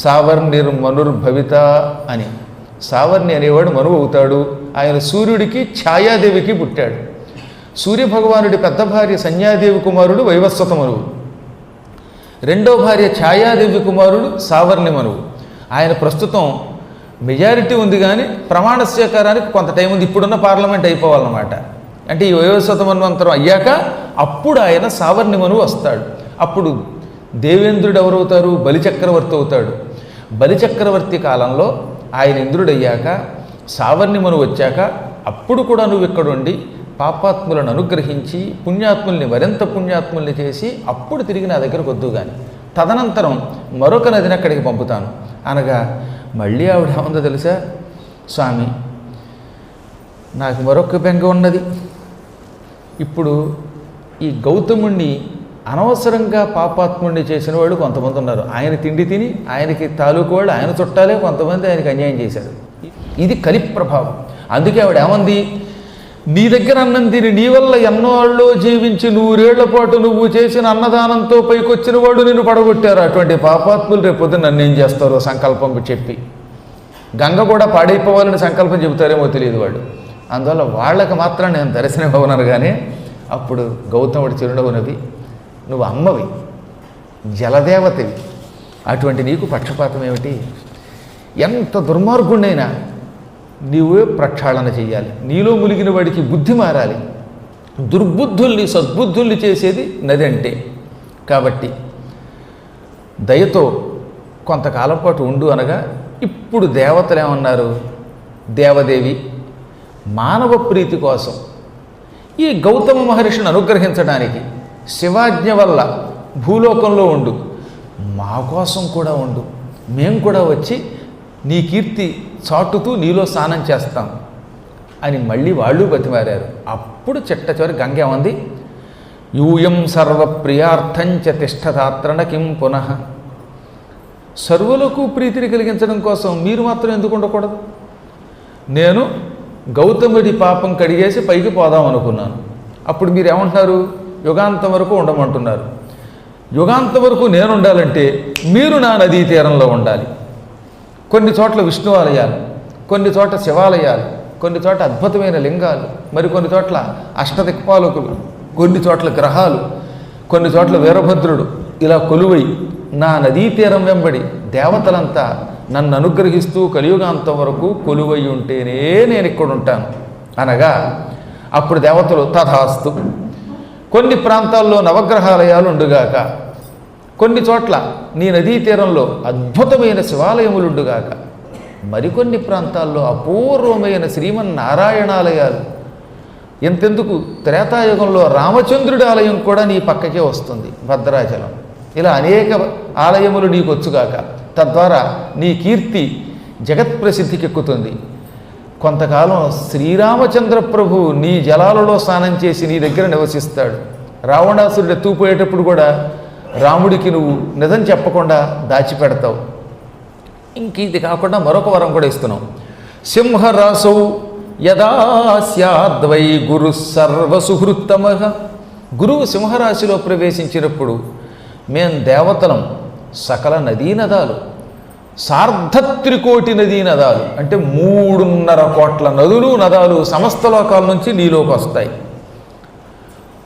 సావర్ణిర్మనుర్భవిత అని. సావర్ణి అనేవాడు మనువు అవుతాడు. ఆయన సూర్యుడికి ఛాయాదేవికి పుట్టాడు. సూర్యభగవానుడి పెద్ద భార్య సంధ్యాదేవి కుమారుడు వైవస్వత మనువు, రెండో భార్య ఛాయాదేవి కుమారుడు సావర్ణి మనువు. ఆయన ప్రస్తుతం మెజారిటీ ఉంది కానీ ప్రమాణ స్వీకారానికి కొంత టైం ఉంది. ఇప్పుడున్న పార్లమెంట్ అయిపోవాలన్నమాట. అంటే ఈ వైవస్వత మన్వంతరం అయ్యాక అప్పుడు ఆయన సావర్ణి మనువు వస్తాడు. అప్పుడు దేవేంద్రుడు ఎవరవుతారు? బలిచక్రవర్తి అవుతాడు. బలిచక్రవర్తి కాలంలో ఆయన ఇంద్రుడయ్యాక సావర్ణి మనువు వచ్చాక అప్పుడు కూడా నువ్వు ఇక్కడుండి పాపాత్ములను అనుగ్రహించి పుణ్యాత్ముల్ని మరింత పుణ్యాత్ముల్ని చేసి అప్పుడు తిరిగి నా దగ్గరకు వద్దు కానీ తదనంతరం మరొక నదిని అక్కడికి పంపుతాను అనగా మళ్ళీ ఆవిడ ఏముందో తెలుసా? స్వామి, నాకు మరొక బెంగ ఉన్నది. ఇప్పుడు ఈ గౌతముణ్ణి అనవసరంగా పాపాత్ముడిని చేసిన వాళ్ళు కొంతమంది ఉన్నారు. ఆయన తిండి తిని ఆయనకి తాలూకు వాళ్ళు ఆయన చుట్టాలే కొంతమంది ఆయనకి అన్యాయం చేశారు. ఇది కలి ప్రభావం. అందుకే ఆవిడ ఏమంది? నీ దగ్గర అన్నం తిని నీ వల్ల ఎన్నోళ్ళలో జీవించి 100 ఏళ్ల పాటు నువ్వు చేసిన అన్నదానంతో పైకొచ్చిన వాడు నిన్ను పడగొట్టారు. అటువంటి పాపాత్ములు రేపొద్దు నన్ను ఏం చేస్తారో సంకల్పం చెప్పి గంగ కూడా పాడైపోవాలని సంకల్పం చెబుతారేమో తెలియదు వాడు. అందువల్ల వాళ్ళకి మాత్రం నేను దర్శనం ఇవ్వను. కానీ అప్పుడు గౌతముడు చిరునవ్వు నవ్వి, నువ్వు అమ్మవి, జలదేవతవి, అటువంటి నీకు పక్షపాతం ఏమిటి? ఎంత దుర్మార్గుణ్ణైనా నీవే ప్రక్షాళన చెయ్యాలి. నీలో ములిగిన వాడికి బుద్ధి మారాలి. దుర్బుద్ధుల్ని సద్బుద్ధుల్ని చేసేది నది అంటే. కాబట్టి దయతో కొంతకాలం పాటు ఉండు అనగా ఇప్పుడు దేవతలు ఏమన్నారు? దేవదేవి మానవ ప్రీతి కోసం ఈ గౌతమ మహర్షిని అనుగ్రహించడానికి శివాజ్ఞ వల్ల భూలోకంలో ఉండు, మా కోసం కూడా ఉండు, మేము కూడా వచ్చి నీ కీర్తి చాటుతూ నీలో స్నానం చేస్తాం అని మళ్ళీ వాళ్ళు బతిమారారు. అప్పుడు చిట్ట చివరి గంగ ఏమంది? యూయం సర్వప్రియార్థంచ తిష్టతాత్రణ కిం పునః. సర్వులకు ప్రీతిని కలిగించడం కోసం మీరు మాత్రం ఎందుకు ఉండకూడదు? నేను గౌతముడి పాపం కడిగేసి పైకి పోదాం అనుకున్నాను. అప్పుడు మీరు ఏమంటున్నారు? యుగాంతం వరకు ఉండమంటున్నారు. యుగాంతం వరకు నేను ఉండాలంటే మీరు నా నదీ తీరంలో ఉండాలి. కొన్ని చోట్ల విష్ణు ఆలయాలు, కొన్ని చోట్ల శివాలయాలు, కొన్ని చోట్ల అద్భుతమైన లింగాలు, మరికొన్ని చోట్ల అష్టదిక్పాలకులు, కొన్ని చోట్ల గ్రహాలు, కొన్ని చోట్ల వీరభద్రుడు ఇలా కొలువై నా నదీ తీరం వెంబడి దేవతలంతా నన్ను అనుగ్రహిస్తూ కలియుగాంతం వరకు కొలువై ఉంటేనే నేను ఇక్కడ ఉంటాను అనగా అప్పుడు దేవతలు తథాస్తు. కొన్ని ప్రాంతాల్లో నవగ్రహాలయాలు ఉండుగాక, కొన్ని చోట్ల నీ నదీ తీరంలో అద్భుతమైన శివాలయములుండుగాక, మరికొన్ని ప్రాంతాల్లో అపూర్వమైన శ్రీమన్నారాయణాలయాలు, ఎంతెందుకు త్రేతాయుగంలో రామచంద్రుడి ఆలయం కూడా నీ పక్కకే వస్తుంది, భద్రాచలం. ఇలా అనేక ఆలయములు నీకు వచ్చుగాక. తద్వారా నీ కీర్తి జగత్ప్రసిద్ధికెక్కుతుంది. కొంతకాలం శ్రీరామచంద్ర ప్రభు నీ జలాలలో స్నానం చేసి నీ దగ్గర నివసిస్తాడు. రావణాసురుడు ఎత్తుకుపోయేటప్పుడు కూడా రాముడికి నువ్వు నిజం చెప్పకుండా దాచిపెడతావు. ఇంక ఇది కాకుండా మరొక వరం కూడా ఇస్తున్నావు. సింహరాసౌ యదా స్యాద్వై గురు సర్వసుహృత్తమ. గురువు సింహరాశిలో ప్రవేశించినప్పుడు మేం దేవతలం, సకల నదీనదాలు, సార్ధత్రికోటి నదీనదాలు అంటే 3.5 కోట్ల నదులు నదాలు సమస్త లోకాల నుంచి నీలోకి వస్తాయి.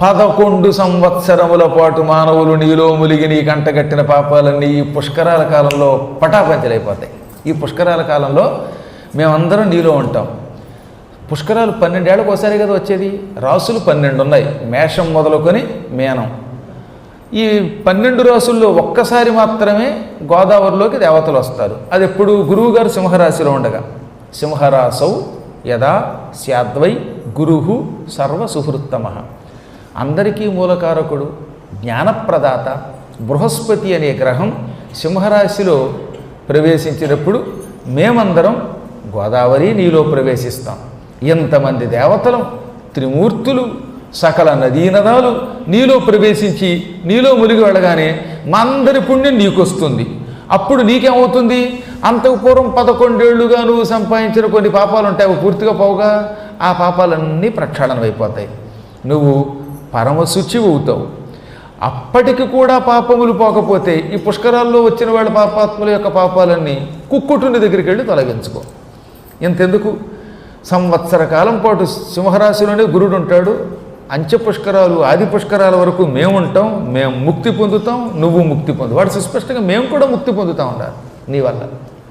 11 సంవత్సరముల పాటు మానవులు నీలో ములిగి నీ కంటగట్టిన పాపాలన్నీ ఈ పుష్కరాల కాలంలో పటాపంచలైపోతాయి. ఈ పుష్కరాల కాలంలో మేమందరం నీలో ఉంటాం. పుష్కరాలు 12 ఏళ్ళకు ఒకసారి కదా వచ్చేది. రాసులు 12 ఉన్నాయి, మేషం మొదలుకొని మీనం. ఈ 12 రాసుల్లో ఒక్కసారి మాత్రమే గోదావరిలోకి దేవతలు వస్తారు. అది ఎప్పుడు? గురువుగారు సింహరాశిలో ఉండగా. సింహరాసౌ యదా స్యాద్వై గురుహు సర్వసుహృత్తమ. అందరికీ మూలకారకుడు, జ్ఞానప్రదాత బృహస్పతి అనే గ్రహం సింహరాశిలో ప్రవేశించినప్పుడు మేమందరం గోదావరి నీలో ప్రవేశిస్తాం. ఎంతమంది దేవతలు, త్రిమూర్తులు, సకల నదీనదాలు నీలో ప్రవేశించి నీలో మునిగి వెళ్ళగానే మా అందరి పుణ్యం నీకొస్తుంది. అప్పుడు నీకేమవుతుంది? అంతకు పూర్వం 11 ఏళ్లుగా నువ్వు సంపాదించిన కొన్ని పాపాలు ఉంటాయి, అవి పూర్తిగా పోవుగా. ఆ పాపాలన్నీ ప్రక్షాళనమైపోతాయి. నువ్వు పరమశుచి అవుతావు. అప్పటికి కూడా పాపములు పోకపోతే ఈ పుష్కరాల్లో వచ్చిన వాళ్ళ పాపాత్ముల యొక్క పాపాలన్నీ కుక్కుటుని దగ్గరికి వెళ్ళి తొలగించుకో. ఇంతెందుకు, సంవత్సర కాలం పాటు సింహరాశిలోనే గురుడు ఉంటాడు. అంచె పుష్కరాలు ఆది పుష్కరాల వరకు మేము ఉంటాం, మేము ముక్తి పొందుతాం, నువ్వు ముక్తి పొందు. వాడు సుస్పష్టంగా మేము కూడా ముక్తి పొందుతాం అన్నారు నీ వల్ల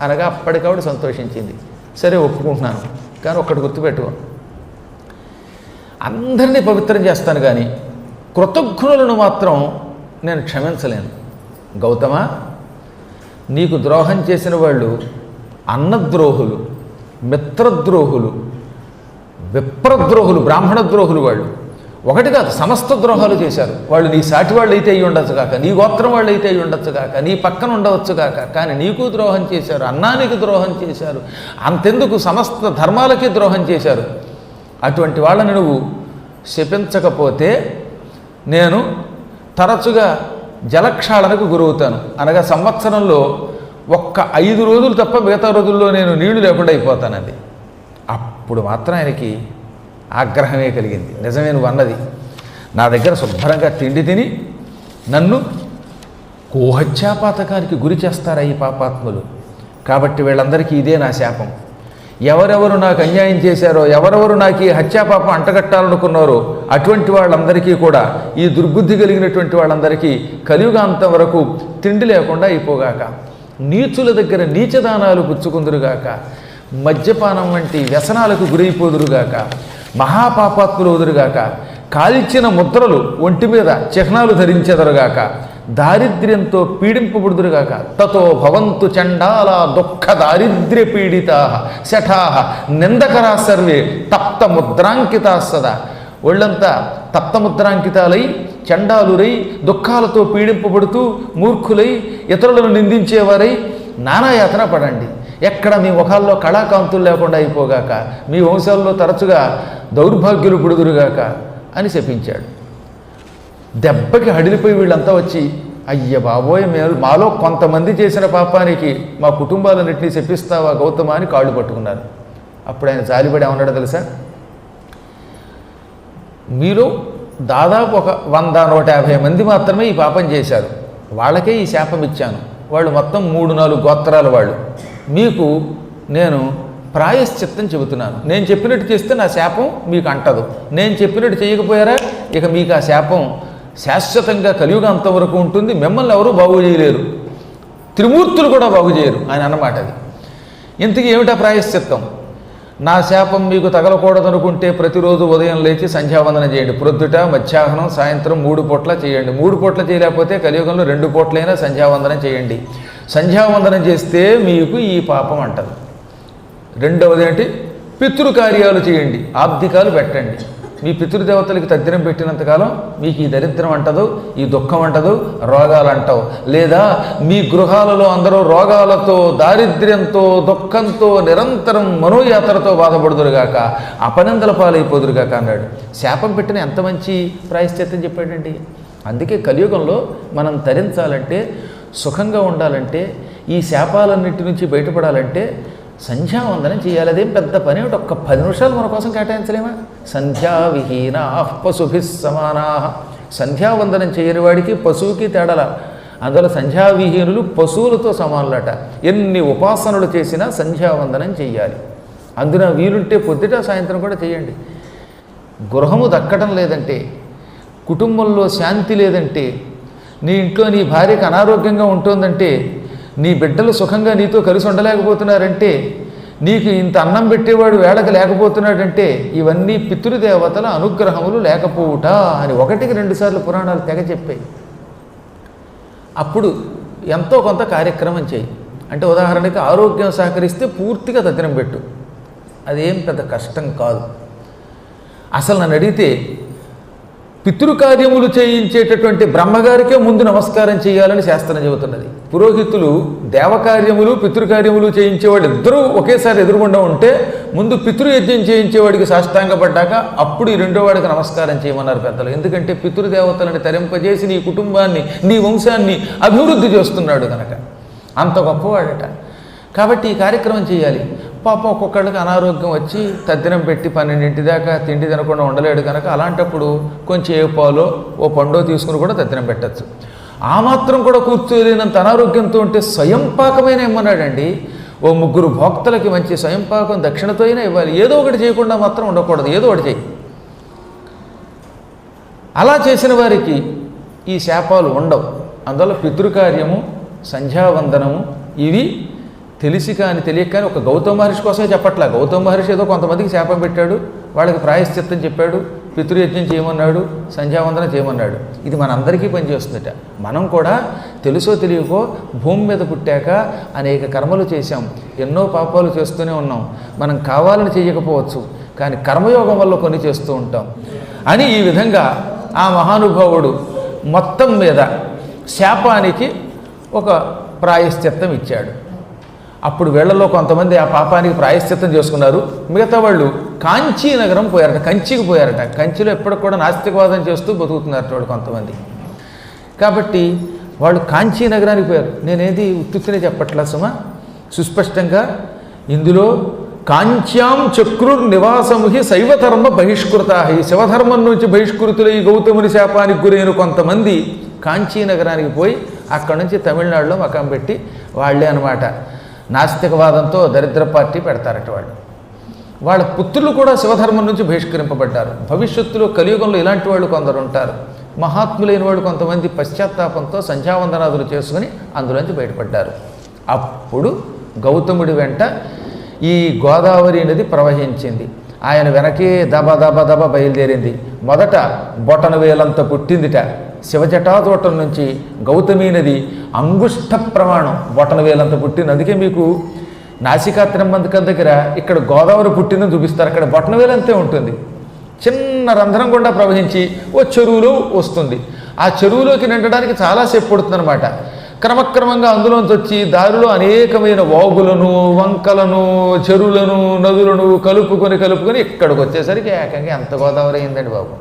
అనగా అప్పటికావిడ సంతోషించింది. సరే ఒప్పుకుంటున్నాను, కానీ ఒక్కటి గుర్తుపెట్టుకో, అందరినీ పవిత్రం చేస్తాను కానీ కృతజ్ఞులను మాత్రం నేను క్షమించలేను. గౌతమ, నీకు ద్రోహం చేసిన వాళ్ళు అన్నద్రోహులు, మిత్రద్రోహులు, విప్రద్రోహులు, బ్రాహ్మణ ద్రోహులు. వాళ్ళు ఒకటి కాదు, సమస్త ద్రోహాలు చేశారు. వాళ్ళు నీ సాటి వాళ్ళు అయితే అయ్యి ఉండొచ్చు కాక, నీ గోత్రం వాళ్ళు అయితే అయ్యి ఉండొచ్చు కాక, నీ పక్కన ఉండవచ్చు కాక, కానీ నీకు ద్రోహం చేశారు, అన్నానికి ద్రోహం చేశారు, అంతెందుకు సమస్త ధర్మాలకి ద్రోహం చేశారు. అటువంటి వాళ్ళని నువ్వు శపించకపోతే నేను తరచుగా జలక్షాళనకు గురవుతాను. అనగా సంవత్సరంలో ఒక్క 5 రోజులు తప్ప మిగతా రోజుల్లో నేను నీళ్లు లేకుండా అయిపోతానండి. అప్పుడు మాత్రం ఆయనకి ఆగ్రహమే కలిగింది. నిజమే నువ్వు అన్నది, నా దగ్గర శుభ్రంగా తిండి తిని నన్ను గోహత్యాపాతకానికి గురి చేస్తారా ఈ పాపాత్ములు, కాబట్టి వీళ్ళందరికీ ఇదే నా శాపం. ఎవరెవరు నాకు అన్యాయం చేశారో, ఎవరెవరు నాకు ఈ హత్యాపాపం అంటగట్టాలనుకున్నారో అటువంటి వాళ్ళందరికీ కూడా, ఈ దుర్బుద్ధి కలిగినటువంటి వాళ్ళందరికీ కలియుగాంతం వరకు తిండి లేకుండా అయిపోగాక, నీచుల దగ్గర నీచదానాలు పుచ్చుకుందురుగాక, మద్యపానం వంటి వ్యసనాలకు గురైపోదురుగాక, మహాపాపాత్ములు వదురుగాక, కాల్చిన ముద్రలు ఒంటి మీద చిహ్నాలు ధరించెదరుగాక, దారిద్ర్యంతో పీడింపబడుదురుగాక. తతో భవంతు చండాల దుఃఖ దారిద్ర్య పీడితా శఠా నిందకరా సర్వే తప్త ముద్రాంకితా సదా. ఒళ్ళంతా తప్తముద్రాంకితాలై చండాలురై దుఃఖాలతో పీడింపబడుతూ మూర్ఖులై ఇతరులను నిందించేవారై నానాయాతన పడండి. ఎక్కడ మీ ముఖాల్లో కళాకాంతులు లేకుండా అయిపోగాక, మీ వంశాల్లో తరచుగా దౌర్భాగ్యులు పుడుదురుగాక అని శపించాడు. దెబ్బకి హడిలిపోయి వీళ్ళంతా వచ్చి, అయ్య బాబోయ్, మాలో కొంతమంది చేసిన పాపానికి మా కుటుంబాలన్నింటినీ శపిస్తావా గౌతమ అని కాళ్ళు పట్టుకున్నారు. అప్పుడు ఆయన జాలిపడి ఏమన్నాడో తెలుసా, మీరు దాదాపు ఒక 100-150 మంది మాత్రమే ఈ పాపం చేశారు, వాళ్ళకే ఈ శాపం ఇచ్చాను. వాళ్ళు మొత్తం 3-4 గోత్రాల వాళ్ళు. మీకు నేను ప్రాయశ్చిత్తం చెబుతున్నాను. నేను చెప్పినట్టు చేస్తే నా శాపం మీకు అంటదు, నేను చెప్పినట్టు చేయకపోయారా ఇక మీకు ఆ శాపం శాశ్వతంగా కలియుగాంతం వరకు ఉంటుంది, మిమ్మల్ని ఎవరూ బాగు చేయలేరు, త్రిమూర్తులు కూడా బాగు చేయరు అని అన్నమాట. అది ఇంతకీ ఏమిటా ప్రాయశ్చిత్తం? నా శాపం మీకు తగలకూడదనుకుంటే ప్రతిరోజు ఉదయం లేచి సంధ్యావందనం చేయండి. ప్రొద్దుట, మధ్యాహ్నం, సాయంత్రం 3 పూట్ల చేయండి. 3 పూట్ల చేయలేకపోతే కలియుగంలో 2 పూట్లైనా సంధ్యావందనం చేయండి. సంధ్యావందనం చేస్తే మీకు ఈ పాపం అంటదు. రెండవది ఏంటి? పితృకార్యాలు చేయండి, ఆబ్దికాలు పెట్టండి. మీ పితృదేవతలకి తద్దినం పెట్టినంతకాలం మీకు ఈ దరిద్రం అంటదు, ఈ దుఃఖం అంటదు, రోగాలు అంటావు. లేదా మీ గృహాలలో అందరూ రోగాలతో, దారిద్ర్యంతో, దుఃఖంతో, నిరంతరం మనోయాత్రతో బాధపడుదురుగాక, అపనిందల పాలైపోదురుగాక అన్నాడు. శాపం పెట్టిన ఎంత మంచి ప్రాయశ్చిత్తం చెప్పాడండి. అందుకే కలియుగంలో మనం తరించాలంటే, సుఖంగా ఉండాలంటే, ఈ శాపాలన్నింటి నుంచి బయటపడాలంటే సంధ్యావందనం చేయాలి. అదేం పెద్ద పని, ఒక్క 10 నిమిషాలు మన కోసం కేటాయించలేమా? సంధ్యావిహీనా పశుభి సమానా. సంధ్యావందనం చేయని వాడికి పశువుకి తేడాల. అందువల్ల సంధ్యావిహీనులు పశువులతో సమానులట. ఎన్ని ఉపాసనలు చేసినా సంధ్యావందనం చెయ్యాలి. అందున వీలుంటే పొద్దుట సాయంత్రం కూడా చేయండి. గృహము దక్కడం లేదంటే, కుటుంబంలో శాంతి లేదంటే, నీ ఇంట్లో నీ భార్యకు అనారోగ్యంగా ఉంటుందంటే, నీ బిడ్డలు సుఖంగా నీతో కలిసి ఉండలేకపోతున్నారంటే, నీకు ఇంత అన్నం పెట్టేవాడు వేళకు లేకపోతున్నాడంటే, ఇవన్నీ పితృదేవతల అనుగ్రహములు లేకపోవుట అని 1కి 2 సార్లు పురాణాలు తెగ చెప్పాయి. అప్పుడు ఎంతో కొంత కార్యక్రమం చేయి. అంటే ఉదాహరణకి ఆరోగ్యం సహకరిస్తే పూర్తిగా తద్దినం పెట్టు, అదేం పెద్ద కష్టం కాదు. అసలు నన్ను అడిగితే పితృకార్యములు చేయించేటటువంటి బ్రహ్మగారికే ముందు నమస్కారం చేయాలని శాస్త్రం చెబుతున్నది. పురోహితులు దేవకార్యములు, పితృకార్యములు చేయించేవాడు ఇద్దరూ ఒకేసారి ఎదురుగుండా ఉంటే ముందు పితృయజ్ఞం చేయించేవాడికి సాష్టాంగపడ్డాక అప్పుడు ఈ రెండో వాడికి నమస్కారం చేయమన్నారు పెద్దలు. ఎందుకంటే పితృదేవతలను తరింపజేసి నీ కుటుంబాన్ని, నీ వంశాన్ని అభివృద్ధి చేస్తున్నాడు కనుక, అంత గొప్పవాడట. కాబట్టి ఈ కార్యక్రమం చేయాలి. పాపం ఒక్కొక్కళ్ళకి అనారోగ్యం వచ్చి తద్దినం పెట్టి 12 దాకా తిండి తినకుండా ఉండలేడు కనుక అలాంటప్పుడు కొంచెం ఏ పాలో ఓ పండో తీసుకుని కూడా తద్దినం పెట్టచ్చు. ఆ మాత్రం కూడా కూర్చోలేనంత అనారోగ్యంతో ఉంటే స్వయం పాకమైన ఇమ్మన్నాడండి. ఓ 3 భోక్తలకి మంచి స్వయం పాకం దక్షిణతో అయినా ఇవ్వాలి. ఏదో ఒకటి చేయకుండా మాత్రం ఉండకూడదు, ఏదో ఒకటి చేయి. అలా చేసిన వారికి ఈ శాపాలు ఉండవు. అందువల్ల పితృకార్యము, సంధ్యావందనము ఇవి తెలిసి కానీ తెలియక కానీ ఒక గౌతమ మహర్షి కోసమే చెప్పట్లా. గౌతమ మహర్షి ఏదో కొంతమందికి శాపం పెట్టాడు, వాళ్ళకి ప్రాయశ్చిత్తం చెప్పాడు, పితృయజ్ఞం చేయమన్నాడు, సంధ్యావందనం చేయమన్నాడు. ఇది మనందరికీ పనిచేస్తుందట. మనం కూడా తెలుసో తెలియకో భూమి మీద పుట్టాక అనేక కర్మలు చేశాం, ఎన్నో పాపాలు చేస్తూనే ఉన్నాం. మనం కావాలని చేయకపోవచ్చు, కానీ కర్మయోగం వల్ల కొన్ని చేస్తూ ఉంటాం అని ఈ విధంగా ఆ మహానుభావుడు మొత్తం మీద శాపానికి ఒక ప్రాయశ్చిత్తం ఇచ్చాడు. అప్పుడు వీళ్లలో కొంతమంది ఆ పాపానికి ప్రాయశ్చిత్తం చేసుకున్నారు. మిగతా వాళ్ళు కాంచీ నగరం పోయారట, కంచికి పోయారట. కంచిలో ఎప్పటికి కూడా నాస్తికవాదం చేస్తూ బతుకుతున్నారట వాళ్ళు కొంతమంది. కాబట్టి వాళ్ళు కాంచీ నగరానికి పోయారు. నేనేది ఉత్తునే చెప్పట్లా సుమా, సుస్పష్టంగా ఇందులో కాంచ్యాం చక్రుర్ నివాసముహి శైవధర్మ బహిష్కృత. ఈ శివధర్మం నుంచి బహిష్కృతులు ఈ గౌతముని శాపానికి గురైన కొంతమంది కాంచీ నగరానికి పోయి అక్కడి నుంచి తమిళనాడులో మకాం పెట్టి వాళ్ళే అనమాట నాస్తికవాదంతో దరిద్ర పార్టీ పెడతారట వాళ్ళు. వాళ్ళ పుత్రులు కూడా శివధర్మం నుంచి బహిష్కరింపబడ్డారు. భవిష్యత్తులో కలియుగంలో ఇలాంటి వాళ్ళు కొందరు ఉంటారు. మహాత్ములైన వాళ్ళు కొంతమంది పశ్చాత్తాపంతో సంధ్యావందనాదులు చేసుకుని అందులోంచి బయటపడ్డారు. అప్పుడు గౌతముడి వెంట ఈ గోదావరి నది ప్రవహించింది. ఆయన వెనకే దబ దబ దబ బయలుదేరింది. మొదట బొటన వేలంత పుట్టిందిట. శివజటాతోటం నుంచి గౌతమీ నది అంగుష్ట ప్రమాణం బొటన వేలంత పుట్టింది. అందుకే మీకు నాసికాత్రంబంధకం దగ్గర ఇక్కడ గోదావరి పుట్టిందని చూపిస్తారు. అక్కడ బొటన వేలంతే ఉంటుంది. చిన్న రంధ్రం గుండా ప్రవహించి ఓ చెరువులో వస్తుంది. ఆ చెరువులోకి నిండడానికి చాలాసేపు పడుతుందన్నమాట. క్రమక్రమంగా అందులోంచి వచ్చి దారిలో అనేకమైన వాగులను, వంకలను, చెరువులను, నదులను కలుపుకొని ఇక్కడికి వచ్చేసరికి ఏకంగా ఎంత గోదావరి అయిందండి బాబు.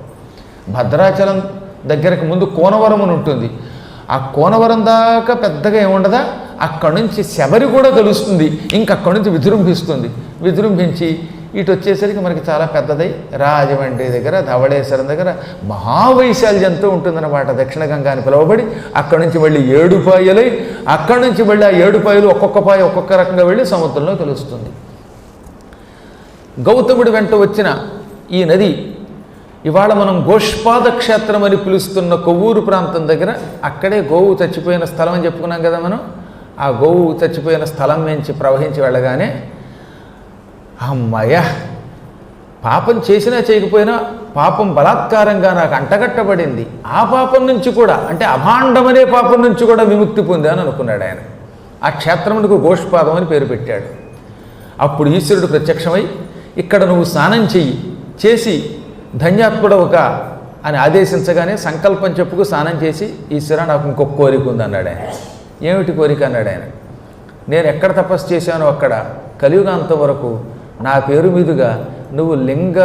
భద్రాచలం దగ్గరకు ముందు కోనవరం అని ఉంటుంది. ఆ కోనవరం దాకా పెద్దగా ఏముండదా, అక్కడి నుంచి శబరి కూడా కలుస్తుంది. ఇంకక్కడి నుంచి విజృంభించి ఇటు వచ్చేసరికి మనకి చాలా పెద్దదై రాజమండ్రి దగ్గర ధవళేశ్వరం దగ్గర మహావైశాల్యంతో ఉంటుందన్నమాట. దక్షిణ గంగా అని పిలువబడి అక్కడి నుంచి మళ్ళీ 7 పాయలై అక్కడి నుంచి మళ్ళీ ఆ 7 పాయలు ఒక్కొక్క పాయ ఒక్కొక్క రకంగా వెళ్ళి సముద్రంలో కలుస్తుంది. గౌతముడి వెంట వచ్చిన ఈ నది ఇవాళ మనం గోష్పాద క్షేత్రం అని పిలుస్తున్న కొవ్వూరు ప్రాంతం దగ్గర అక్కడే గోవు చచ్చిపోయిన స్థలం అని చెప్పుకున్నాం కదా మనం. ఆ గోవు చచ్చిపోయిన స్థలం నుంచి ప్రవహించి వెళ్ళగానే అమ్మయ్య, పాపం చేసినా చేయకపోయినా పాపం బలాత్కారంగా నాకు అంటగట్టబడింది, ఆ పాపం నుంచి కూడా అంటే అభాండమనే పాపం నుంచి కూడా విముక్తి పొందాను అనుకున్నాడు ఆయన. ఆ క్షేత్రమునకు గోష్పాదం అని పేరు పెట్టాడు. అప్పుడు ఈశ్వరుడు ప్రత్యక్షమై ఇక్కడ నువ్వు స్నానం చేసి ధన్యాత్ముడవుక అని ఆదేశించగానే సంకల్పం చెప్పుకు స్నానం చేసి ఈశ్వర నాకు ఇంకొక కోరిక ఉంది అన్నాడు ఆయన. ఏమిటి కోరిక అన్నాడు ఆయన. నేను ఎక్కడ తపస్సు చేశానో అక్కడ కలియుగాంతం వరకు నా పేరు మీదుగా నువ్వు లింగ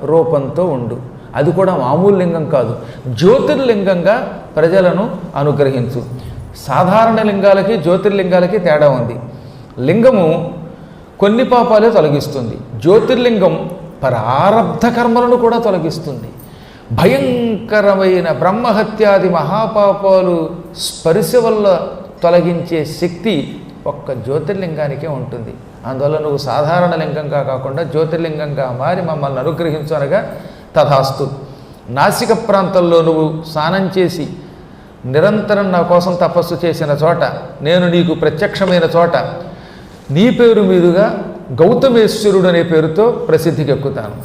రూపంతో ఉండు. అది కూడా మామూలు లింగం కాదు, జ్యోతిర్లింగంగా ప్రజలను అనుగ్రహించు. సాధారణ లింగాలకి జ్యోతిర్లింగాలకి తేడా ఉంది. లింగము కొన్ని పాపాలే తొలగిస్తుంది, జ్యోతిర్లింగం ప్రారబ్ధ కర్మలను కూడా తొలగిస్తుంది. భయంకరమైన బ్రహ్మహత్యాది మహాపాపాలు స్పర్శ వల్ల తొలగించే శక్తి ఒక్క జ్యోతిర్లింగానికే ఉంటుంది. అందువల్ల నువ్వు సాధారణ లింగంగా కాకుండా జ్యోతిర్లింగంగా మారి మమ్మల్ని అనుగ్రహించు అనగా తథాస్తు. నాసిక ప్రాంతంలో నువ్వు స్నానం చేసి నిరంతరం నా కోసం తపస్సు చేసిన చోట, నేను నీకు ప్రత్యక్షమైన చోట నీ పేరు మీదుగా గౌతమేశ్వరుడు అనే పేరుతో ప్రసిద్ధికి ఎక్కుతాను.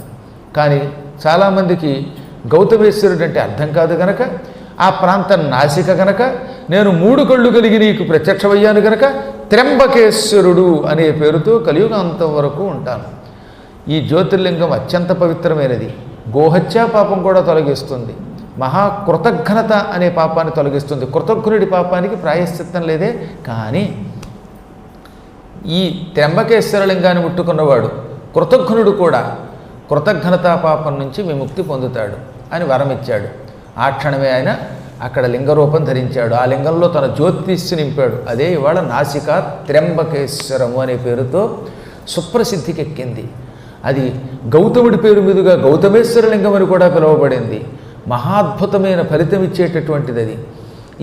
కానీ చాలామందికి గౌతమేశ్వరుడు అంటే అర్థం కాదు కనుక, ఆ ప్రాంతం నాసిక కనుక, నేను 3 కళ్ళు కలిగి నీకు ప్రత్యక్షమయ్యాను కనుక త్ర్యంబకేశ్వరుడు అనే పేరుతో కలియుగాంతం వరకు ఉంటాను. ఈ జ్యోతిర్లింగం అత్యంత పవిత్రమైనది. గోహత్యా పాపం కూడా తొలగిస్తుంది. మహాకృతఘ్నత అనే పాపాన్ని తొలగిస్తుంది. కృతజ్ఞుడి పాపానికి ప్రాయశ్చిత్తం లేదే. కానీ ఈ త్ర్యంబకేశ్వర లింగాన్ని ముట్టుకున్నవాడు కృతజ్ఞుడు కూడా కృతఘ్నతా పాపం నుంచి విముక్తి పొందుతాడు అని వరం ఇచ్చాడు. ఆ క్షణమే ఆయన అక్కడ లింగరూపం ధరించాడు. ఆ లింగంలో తన జ్యోతిష్ని నింపాడు. అదే ఇవాళ నాసికా త్ర్యంబకేశ్వరము అనే పేరుతో సుప్రసిద్ధికెక్కింది. అది గౌతముడి పేరు మీదుగా గౌతమేశ్వరలింగం అని కూడా పిలువబడింది. మహాద్భుతమైన ఫలితం ఇచ్చేటటువంటిది అది.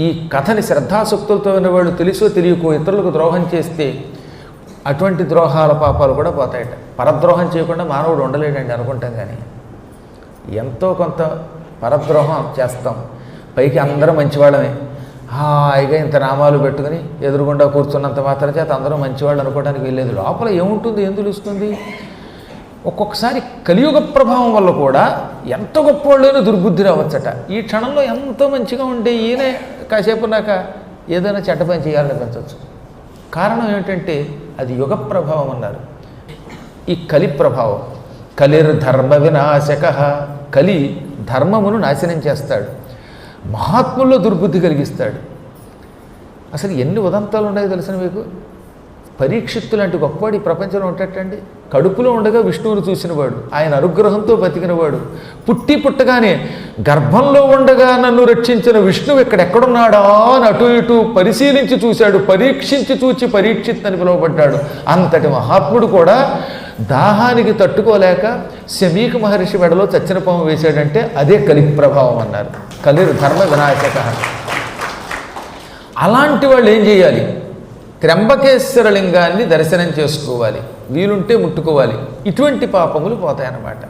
ఈ కథని శ్రద్ధాసక్తులతో ఉన్న వాళ్ళు తెలుసో తెలియకో ఇతరులకు ద్రోహం చేస్తే అటువంటి ద్రోహాల పాపాలు కూడా పోతాయట. పరద్రోహం చేయకుండా మానవుడు ఉండలేడండి అనుకుంటాం, కానీ ఎంతో కొంత పరద్రోహం చేస్తాం. పైకి అందరూ మంచివాళ్ళమే, హాయిగా ఇంత నామాలు పెట్టుకుని ఎదురుగుండా కూర్చున్నంత మాత్రం చేత అందరూ మంచివాళ్ళు అనుకోవడానికి వీల్లేదు. లోపల ఏముంటుంది, ఏం తెలుస్తుంది? ఒక్కొక్కసారి కలియుగ ప్రభావం వల్ల కూడా ఎంత గొప్పవాళ్ళైనా దుర్బుద్ధి రావచ్చట. ఈ క్షణంలో ఎంతో మంచిగా ఉండే ఈయనే కాసేపు నాక ఏదైనా చెడ్డ పని చేయాలనిపించవచ్చు. కారణం ఏమిటంటే అది యుగ ప్రభావం అన్నారు. ఈ కలి ప్రభావం. కలిర్ధర్మ వినాశక. కలి ధర్మమును నాశనం చేస్తాడు, మహాత్ముల్లో దుర్బుద్ధి కలిగిస్తాడు. అసలు ఎన్ని ఉదంతాలు ఉన్నాయో తెలిసిన మీకు? పరీక్షిత్తు లాంటి గొప్పవాడు ఈ ప్రపంచంలో ఉంటట్టండి. కడుపులో ఉండగా విష్ణువును చూసినవాడు, ఆయన అనుగ్రహంతో బతికినవాడు. పుట్టగానే గర్భంలో ఉండగా నన్ను రక్షించిన విష్ణువు ఎక్కడున్నాడా అని అటు ఇటు పరిశీలించి చూశాడు. పరీక్షించి చూచి పరీక్షిత్ అని పిలువబడ్డాడు. అంతటి మహాత్ముడు కూడా దాహానికి తట్టుకోలేక శమీక మహర్షి మెడలో చచ్చిన పాము వేశాడంటే అదే కలి ప్రభావం అన్నారు. కలిర్ ధర్మ వినాశక. అలాంటి వాళ్ళు ఏం చేయాలి? త్ర్యంబకేశ్వర లింగాన్ని దర్శనం చేసుకోవాలి, వీలుంటే ముట్టుకోవాలి. ఇటువంటి పాపములు పోతాయన్నమాట.